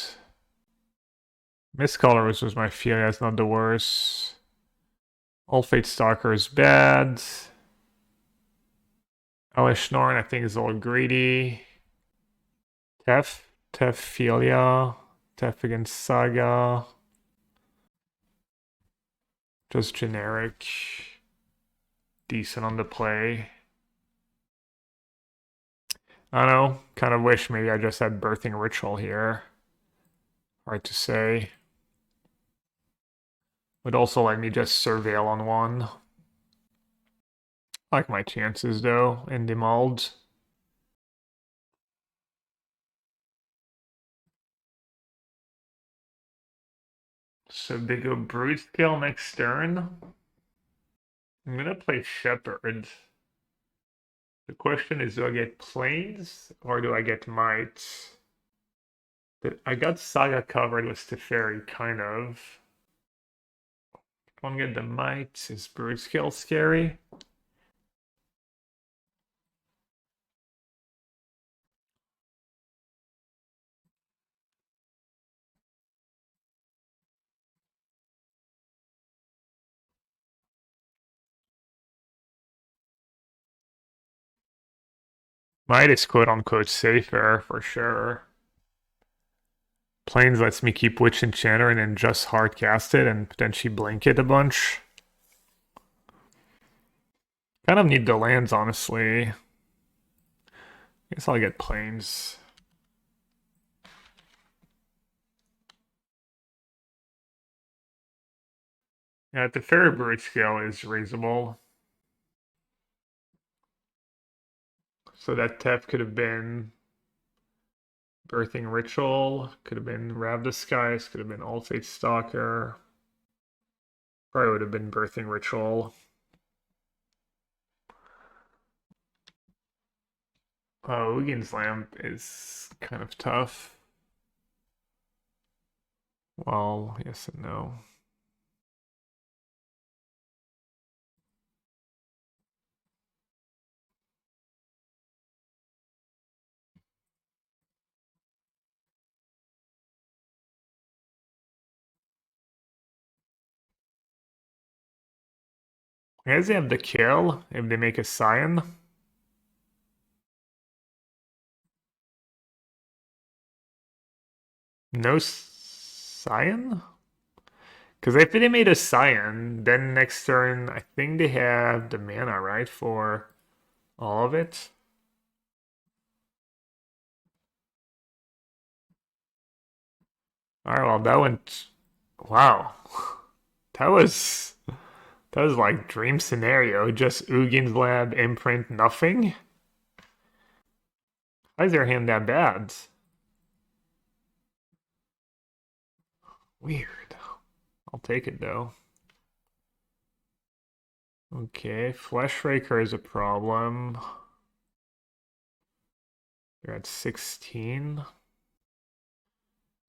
Mistcolor was my feeling. That's not the worst. All Fate Stalker is bad. Elish Norn, I think, is all greedy. Tef Philia. Tef against Saga. Just generic. Decent on the play. I don't know. Kind of wish maybe I just had Birthing Ritual here. Hard to say. Would also let me just Surveil on one. I like my chances though in the mold. So they go Brood Scale next turn. I'm gonna play Shepherd. The question is, do I get Plains or do I get Might? I got Saga covered with Teferi, kind of. I want to get the Might. Is Brood Scale scary? Might is quote unquote safer for sure. Plains lets me keep Witch Enchanter and then just hard cast it and potentially blink it a bunch. Kind of need the lands, honestly. Guess I'll get Plains. Yeah, the Fairy scale is reasonable. So that Tef could have been Birthing Ritual, could have been Rav Disguise, could have been All Fate Stalker. Probably would have been Birthing Ritual. Oh, Ugin's Lamp is kind of tough. Well, yes and no. I guess they have the kill if they make a Scion. No Scion? Because if they made a Cyan, then next turn, I think they have the mana, right, for all of it. All right, well, that went. Wow. That was. That was like dream scenario. Just Ugin's Lab, imprint, nothing. Why is their hand that bad? Weird. I'll take it though. Okay, Fleshraker is a problem. They're at 16.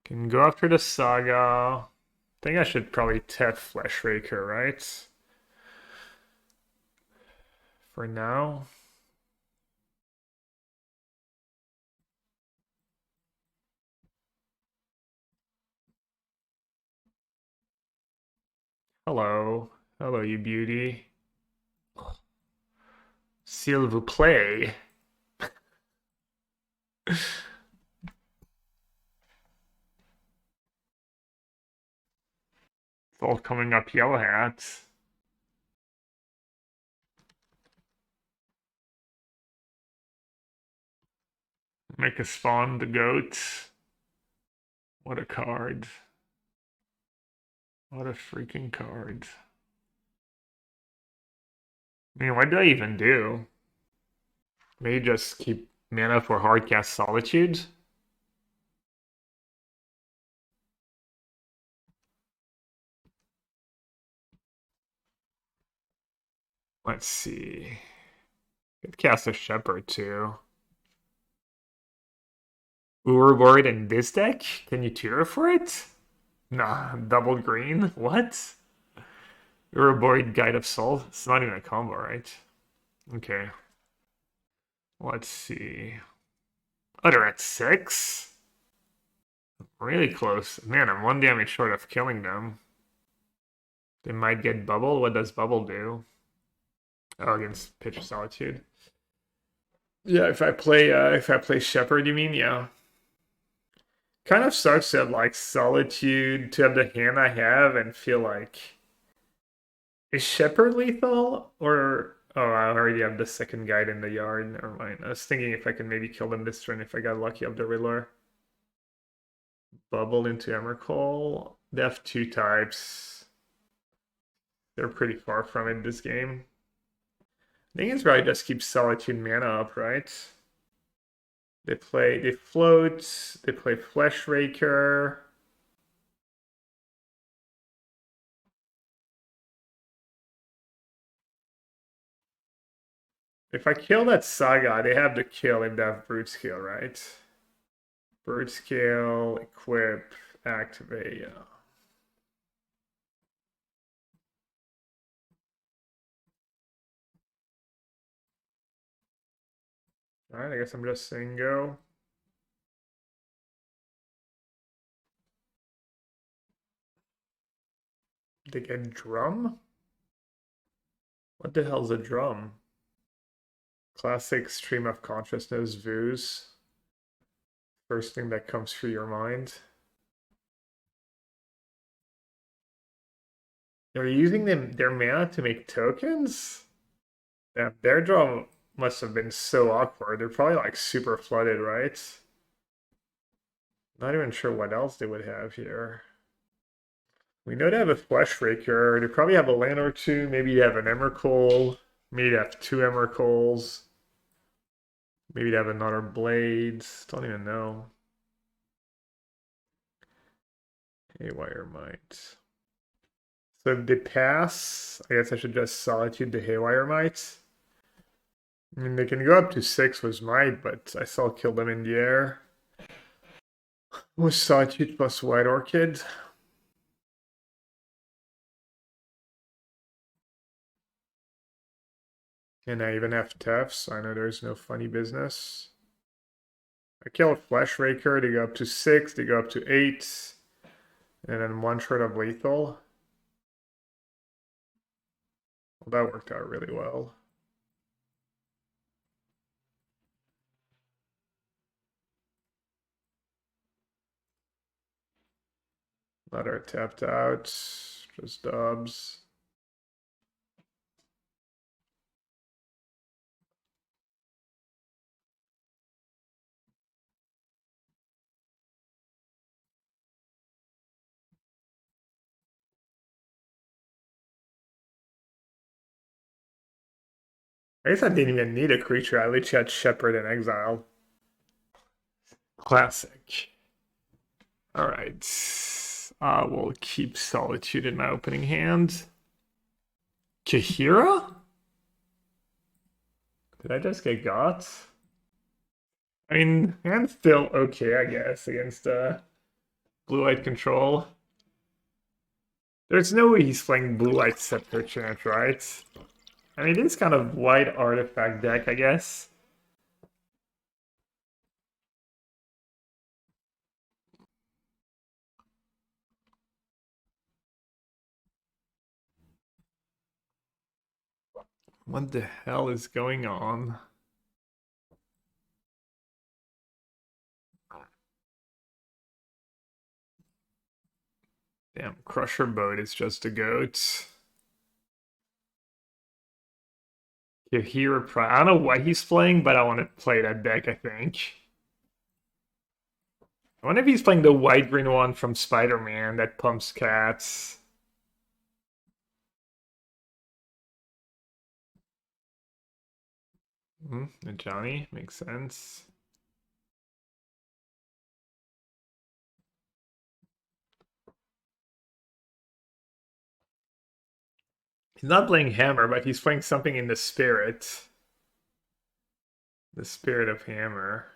Can go after the Saga. I think I should probably tap Fleshraker, right? For now. Hello. Hello, you beauty. S'il vous plaît. It's all coming up yellowhat. Make a spawn the goat. What a card. What a freaking card. I mean, what do I even do? Maybe just keep mana for Hardcast Solitude? Let's see. Could cast a Shepherd too. Urborg in this deck? Can you tutor for it? Nah, double green? What? Urborg Guide of Soul? It's not even a combo, right? Okay. Let's see. Oh, they're at 6? Really close. Man, I'm 1 damage short of killing them. They might get Bubble. What does Bubble do? Oh, against Pitch of Solitude. Yeah, if I play Shepherd, you mean? Yeah. Kind of sucks to have like Solitude, to have the hand I have and feel like, is Shepherd lethal? Or oh, I already have the second guide in the yard. Never mind. I was thinking if I can maybe kill them this turn if I got lucky of the Riddler. Bubble into Emrakul. They have 2 types. They're pretty far from it this game. I think it's probably just keep Solitude mana up, right? They float, they play Fleshraker. If I kill that Saga, they have to kill if they have Brute Scale, right? Brute Scale, equip, activate, yeah. Alright, I guess I'm just saying go. They get Drum? What the hell's a drum? Classic stream of consciousness views. First thing that comes through your mind. They're using their mana to make tokens? Yeah, their draw must have been so awkward. They're probably like super flooded, right? Not even sure what else they would have here. We know they have a Fleshraker. They probably have a land or two. Maybe they have an Emrakul. Maybe they have 2 Emrakuls. Maybe they have another Blades. Don't even know. Haywire Might. So if they pass, I guess I should just Solitude the Haywire Might. I mean, they can go up to 6 with Might, but I still kill them in the air. With Solitude plus White Orchid. And I even have Tefts, so I know there's no funny business. I kill a Fleshraker, they go up to 6, they go up to 8. And then 1 short of lethal. Well, that worked out really well. Letter tapped out. Just dubs. I guess I didn't even need a creature. I literally had Shepherd and Exile. Classic. Alright. I will keep Solitude in my opening hand. Kahira? Did I just get got? I mean, hand's still okay, I guess, against blue-white control. There's no way he's playing blue-white Scepter Chant, right? I mean, it is kind of white artifact deck, I guess. What the hell is going on? Damn, Crusher Boat is just a goat. Kahira I don't know what he's playing, but I want to play that deck, I think. I wonder if he's playing the white-green one from Spider-Man that pumps cats. And Johnny, makes sense. He's not playing Hammer, but he's playing something in the spirit. The spirit of Hammer.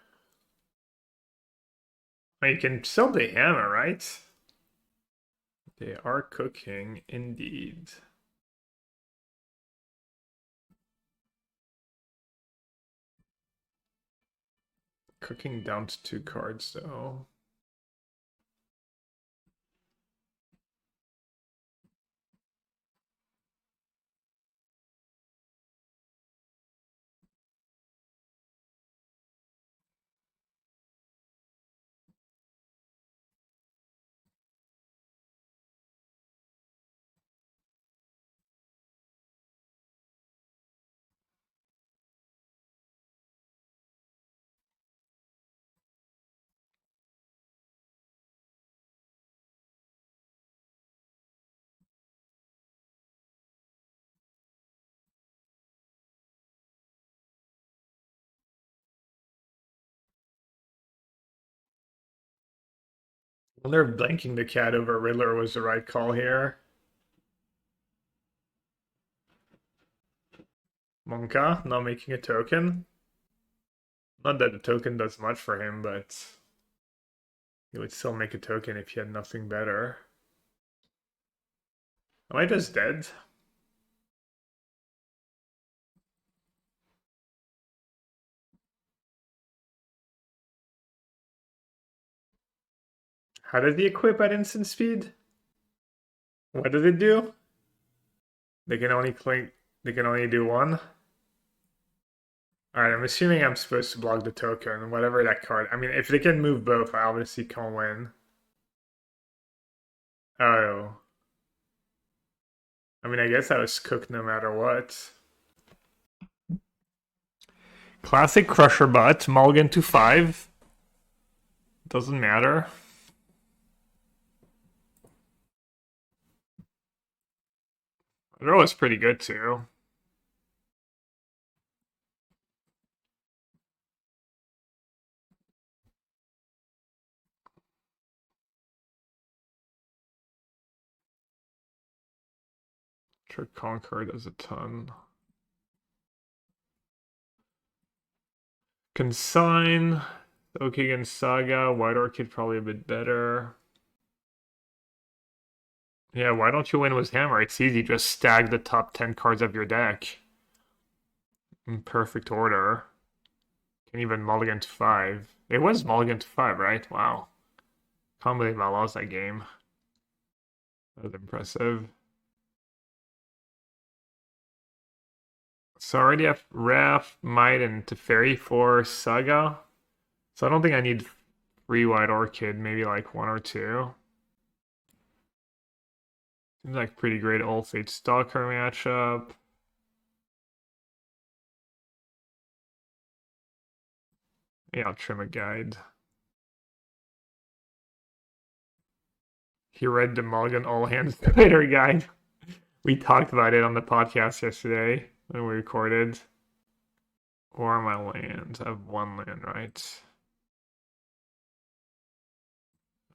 Well, you can still play Hammer, right? They are cooking, indeed. Cooking down to 2 cards, though. I wonder if blanking the cat over Riddler was the right call here. Monka, not making a token. Not that the token does much for him, but he would still make a token if he had nothing better. Am I just dead? How does he equip at instant speed? What does it do? They can only click. They can only do one. All right, I'm assuming I'm supposed to block the token, whatever that card. I mean, if they can move both, I obviously can't win. Oh. I mean, I guess I was cooked no matter what. Classic Crusher Butt, mulligan to 5. Doesn't matter. Draw was pretty good too. Sure, Conquer does a ton. Consign. Okay against Saga. White Orchid probably a bit better. Yeah, why don't you win with Hammer? It's easy. Just stack the top 10 cards of your deck. In perfect order. Can even mulligan to 5. It was mulligan to 5, right? Wow. Can't believe I lost that game. That was impressive. So I already have Wrath, Might, and Teferi for Saga. So I don't think I need 3 White Orchid, maybe like 1 or 2. like pretty great all fate stalker matchup. Yeah, I'll trim a guide. He read the Mulligan All Hands Twitter guide. We talked about it on the podcast yesterday when we recorded. Or are my lands? I have one land, right?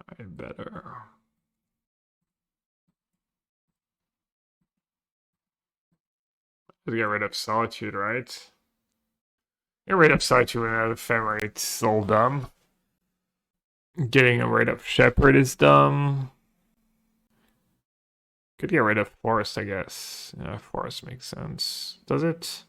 I better. Just get rid of Solitude, right? Get rid of Solitude without Ephemerate is all dumb. Getting rid of Shepherd is dumb. Could get rid of Forest, I guess. Yeah, Forest makes sense. Does it?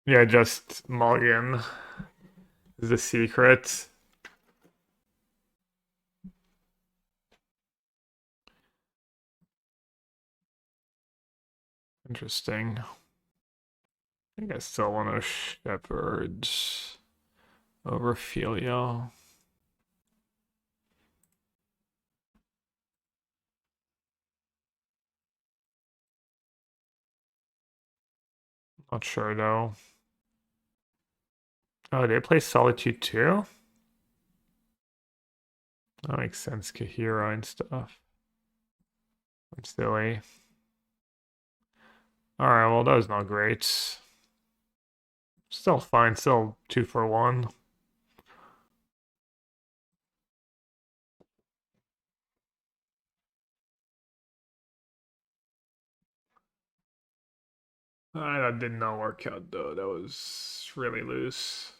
Yeah, just Mulligan is the secret. Interesting. I think I still want to Shepherd over Filio. Not sure though. Oh, they play Solitude too? That makes sense, Kahira and stuff. I'm silly. Alright, well that was not great. Still fine, still 2 for 1. That did not work out though. That was really loose.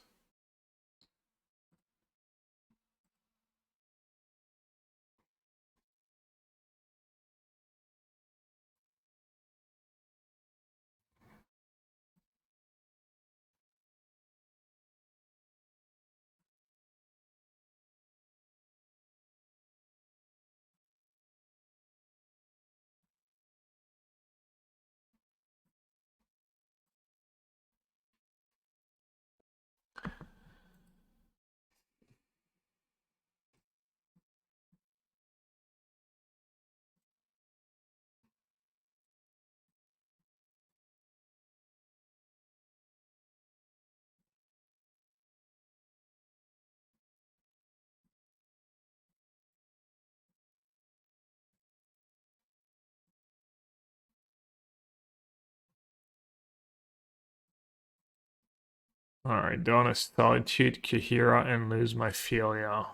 Alright, Donna Solitude, Kahira, and lose my Filia.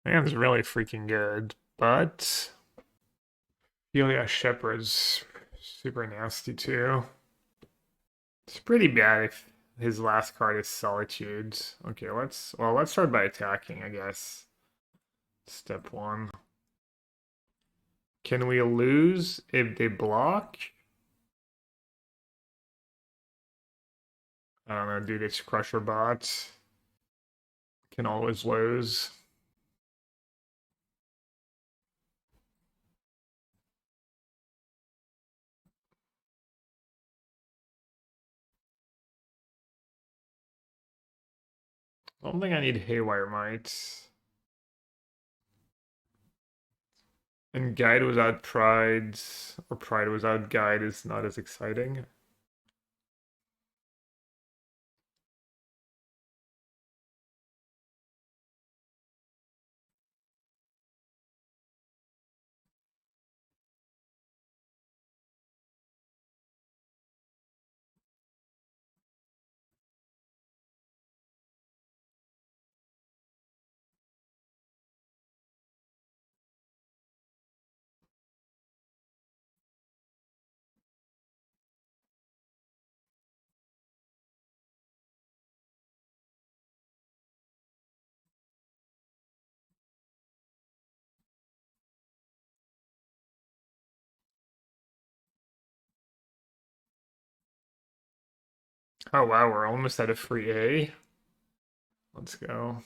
Man's really freaking good, but Filia Shepherd's super nasty too. It's pretty bad if his last card is Solitude. Okay, let's start by attacking, I guess. Step 1. Can we lose if they block? I don't know, dude, it's Crusher Bot. Can always lose. I don't think I need Haywire Might. And Guide without Pride, or Pride without Guide is not as exciting. Oh wow, we're almost at a free A. Let's go.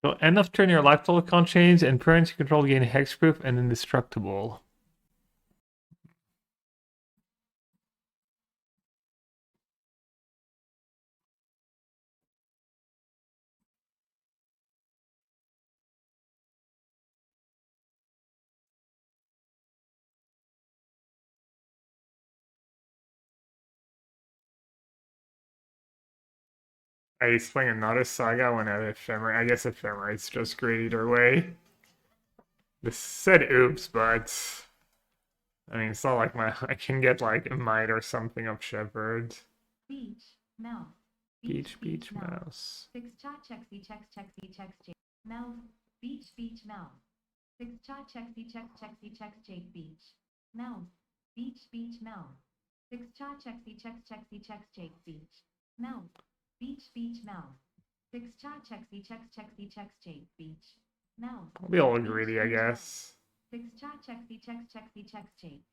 So end of turn, your life total can't change, and permanents you control gain hexproof and indestructible. I swing another saga when I have ephemera. I guess ephemera is just great either way. This said oops, but I mean it's not like I can get like a might or something of shepherd. Beach, mouse. Beach, mouse. Six cha checks Jake. Mouse. Beach, mouse. Six cha checks Jake beach. Mouse. Beach, mouse. Six cha checks Jake beach. Mouse. Beach, mouse. Six cha checks Jake beach. Mouse. We all greedy, I guess. Six cha checks Jake.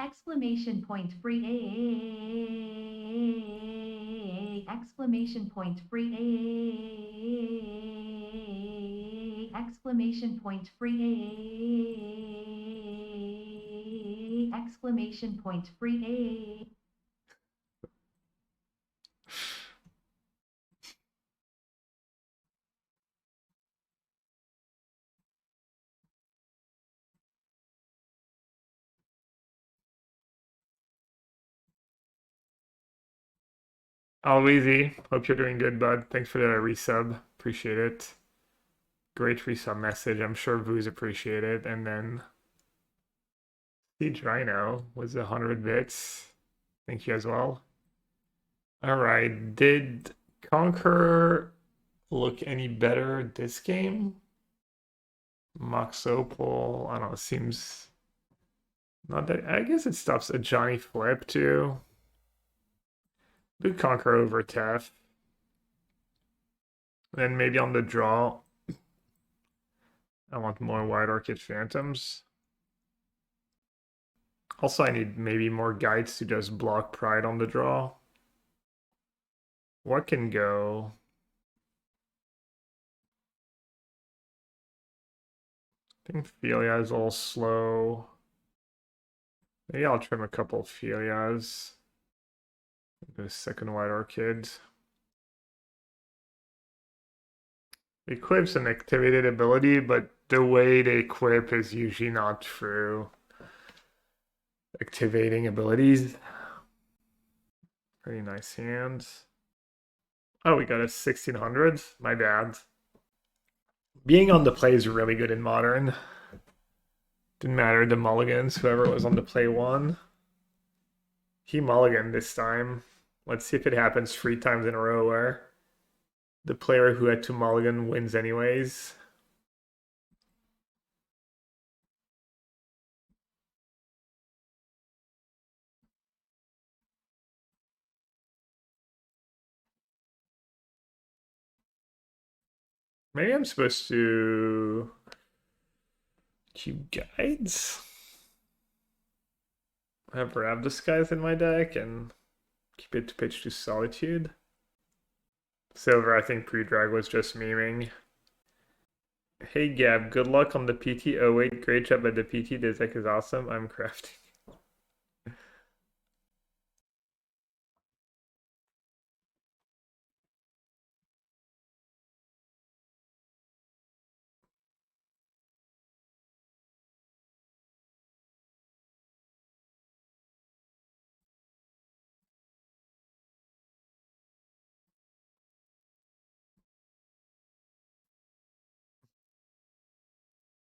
Exclamation point free A. Exclamation point free A. Exclamation point free A. Exclamation point free A. All easy. Hope you're doing good, bud. Thanks for the resub. Appreciate it. Great resub message. I'm sure Voo's appreciate it. And then Siege Rhino was 100 bits. Thank you as well. All right. Did Conquer look any better this game? Mox Opal, I don't know, seems not that. I guess it stops a Johnny Flip too. Do Conquer over Tef. Then maybe on the draw, I want more Wide Orchid Phantoms. Also, I need maybe more guides to just block Pride on the draw. What can go? I think Philia is all slow. Maybe I'll trim a couple of Philias. The second White Orchid. Equip's an activated ability, but the way they equip is usually not through activating abilities. Pretty nice hand. Oh, we got a 1600. My bad. Being on the play is really good in Modern. Didn't matter the mulligans, whoever was on the play won. He mulliganed this time. Let's see if it happens 3 times in a row where the player who had to mulligan wins anyways. Maybe I'm supposed to keep guides. I have Ravdus guys in my deck and keep it to pitch to Solitude. Silver, I think pre-drag was just memeing. Hey Gab, good luck on the PT. Oh wait, great job at the PT. This deck is awesome. I'm crafting.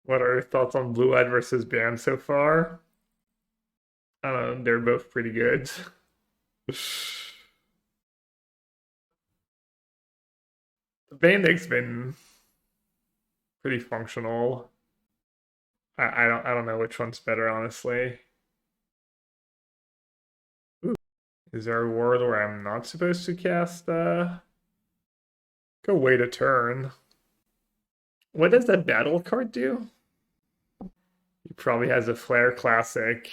What are your thoughts on Blue Eyed versus Bam so far? I don't know, they're both pretty good. Bandic's been pretty functional. I don't know which one's better, honestly. Ooh, Is there a world where I'm not supposed to cast go wait a turn? What does that battle card do? He probably has a Flare Classic.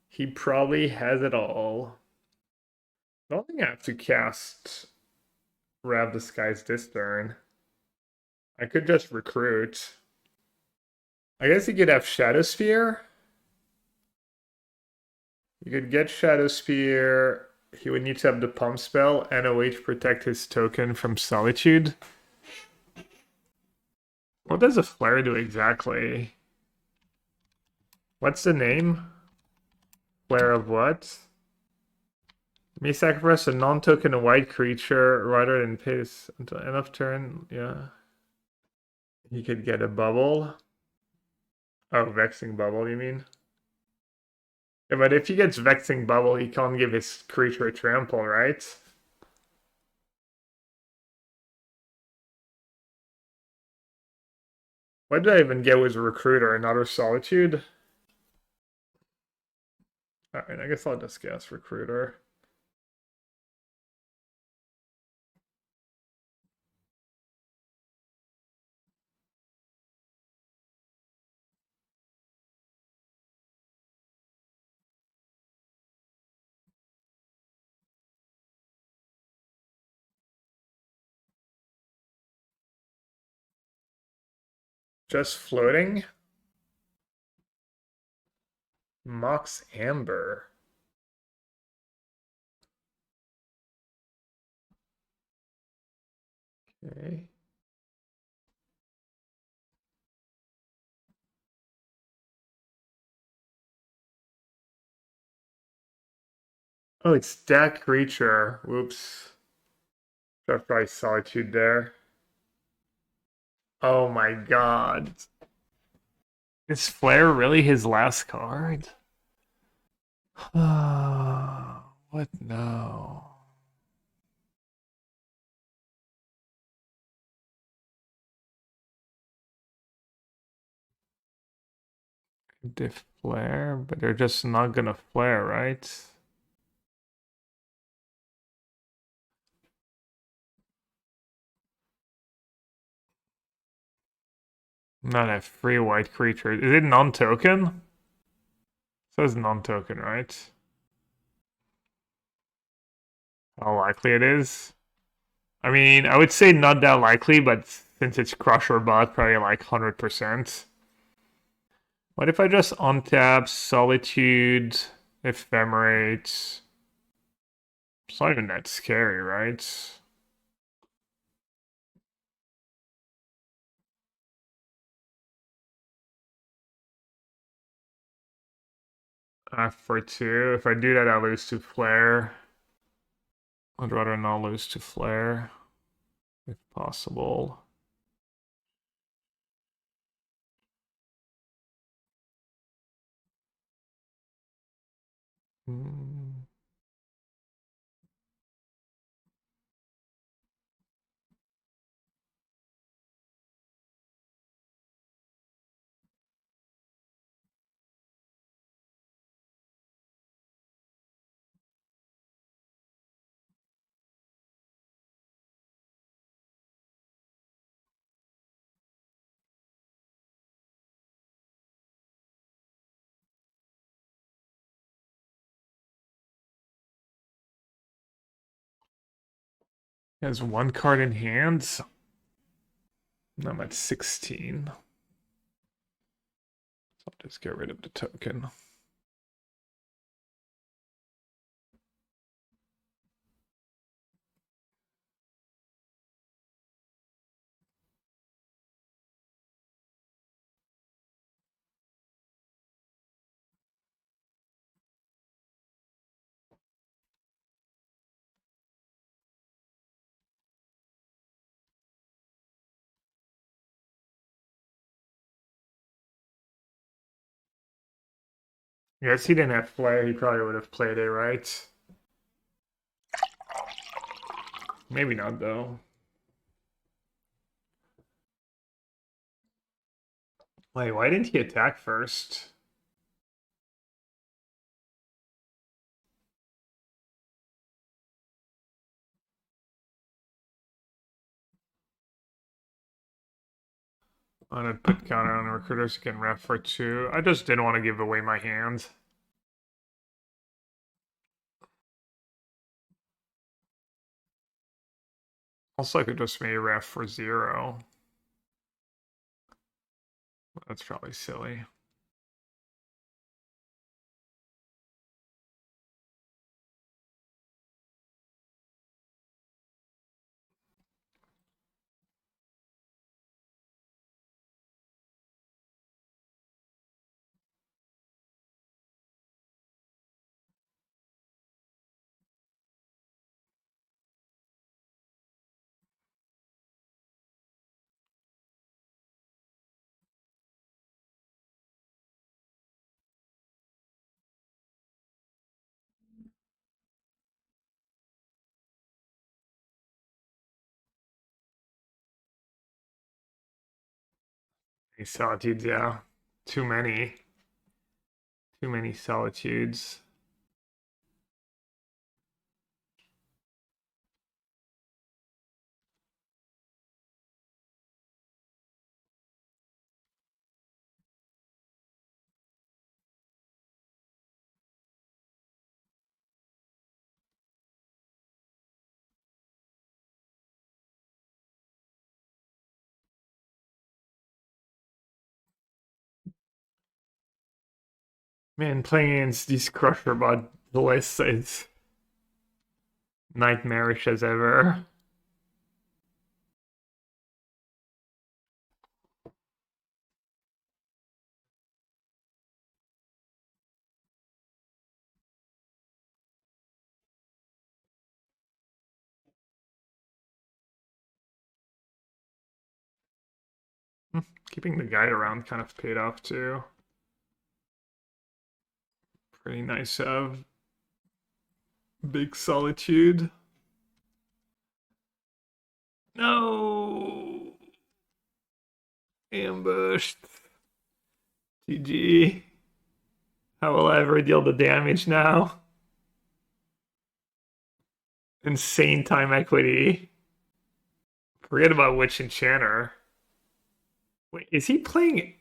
He probably has it all. I don't think I have to cast Rav Disguise this turn. I could just recruit. I guess he could have Shadow Sphere. You could get Shadow Spear. He would need to have the pump spell, NOH protect his token from Solitude. What does a flare do exactly? What's the name? Flare of what? May sacrifice a non-token white creature rather than pay this until end of turn. Yeah. He could get a bubble. Oh, Vexing Bubble, you mean? Yeah, but if he gets Vexing Bubble, he can't give his creature a trample, right? What did I even get was a Recruiter, another Solitude? Alright, I guess I'll just guess Recruiter. Just floating? Mox Amber. Okay. Oh, it's that creature. Whoops. That's probably Solitude there. Oh my god. Is Flare really his last card? What now? They flare, but they're just not gonna flare, right? Not a free white creature. Is it non-token? It says non-token, right? How likely it is? I mean, I would say not that likely, but since it's Crush or Bot, probably like 100%. What if I just untap Solitude, Ephemerate? It's not even that scary, right? For 2. If I do that, I lose to Flare. I'd rather not lose to Flare, if possible. Hmm. He has 1 card in hand. I'm at 16. So I'll just get rid of the token. Yes, he didn't have Flare. He probably would have played it, right? Maybe not, though. Wait, why didn't he attack first? I'm gonna put counter on recruiters again, ref for 2. I just didn't want to give away my hand. Also, I could just maybe ref for 0. That's probably silly. These solitudes, yeah. Too many. Too many solitudes. Man, playing against these Crusher Bot lists is nightmarish as ever. Keeping the guide around kind of paid off too. Pretty nice big solitude. No! Ambushed. GG. How will I ever deal the damage now? Insane time equity. Forget about Witch Enchanter. Wait, is he playing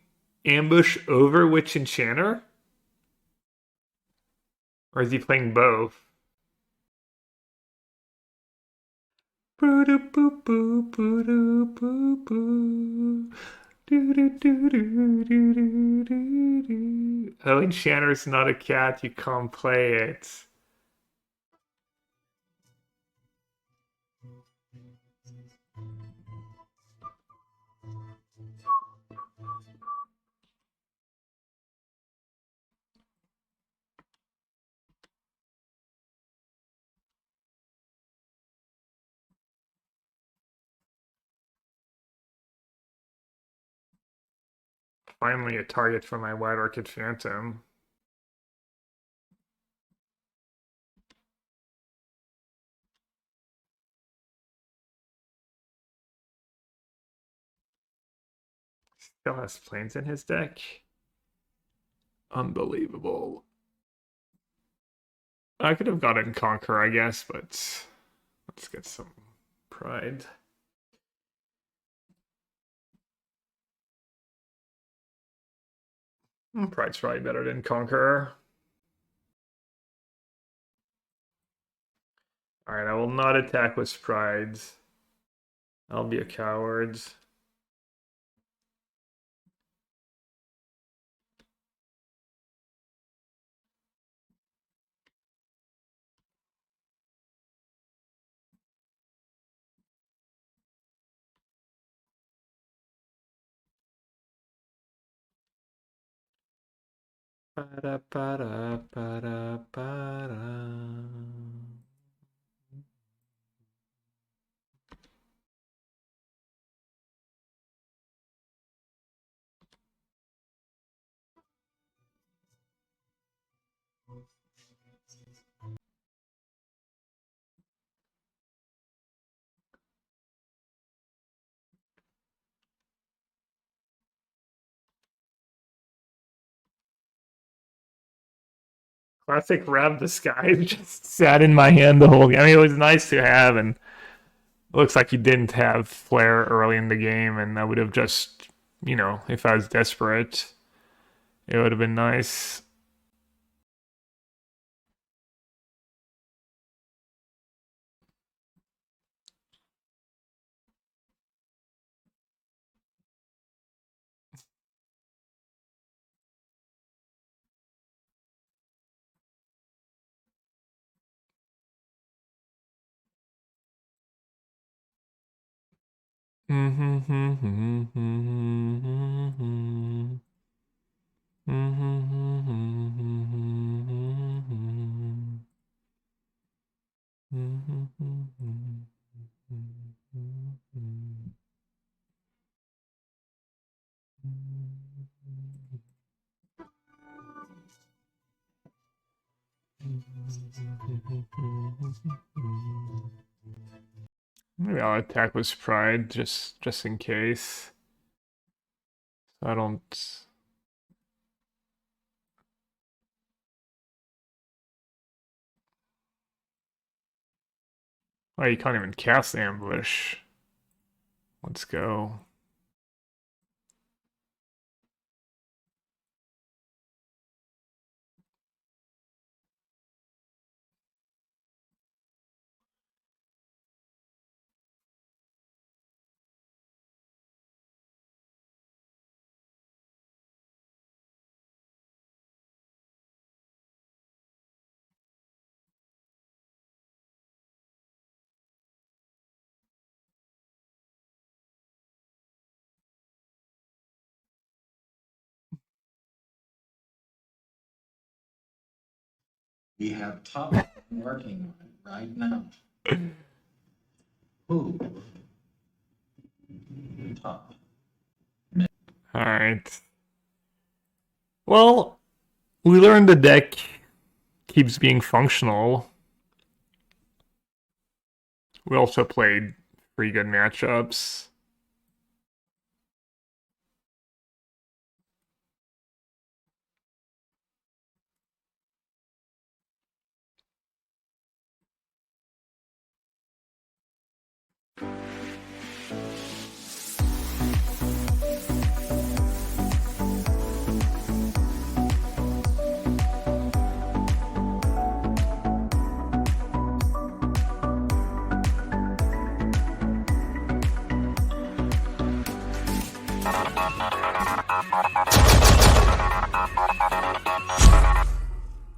Ambush over Witch Enchanter? Or is he playing both? Oh, Enchanter's not a cat, you can't play it. Finally a target for my White Orchid Phantom. Still has planes in his deck. Unbelievable. I could have gotten Conquer, I guess, but let's get some pride. Pride's probably better than Conqueror. Alright, I will not attack with Prides. I'll be a coward. Para, para. Classic Rab the Sky just sat in my hand the whole game. I mean, it was nice to have, and it looks like he didn't have Flare early in the game, and I would have just you know, if I was desperate, it would have been nice. Maybe I'll attack with pride just in case. So I don't. Oh, you can't even cast ambush. Let's go. We have top working on it right now. Who? Top. All right. Well, we learned the deck keeps being functional. We also played pretty good matchups.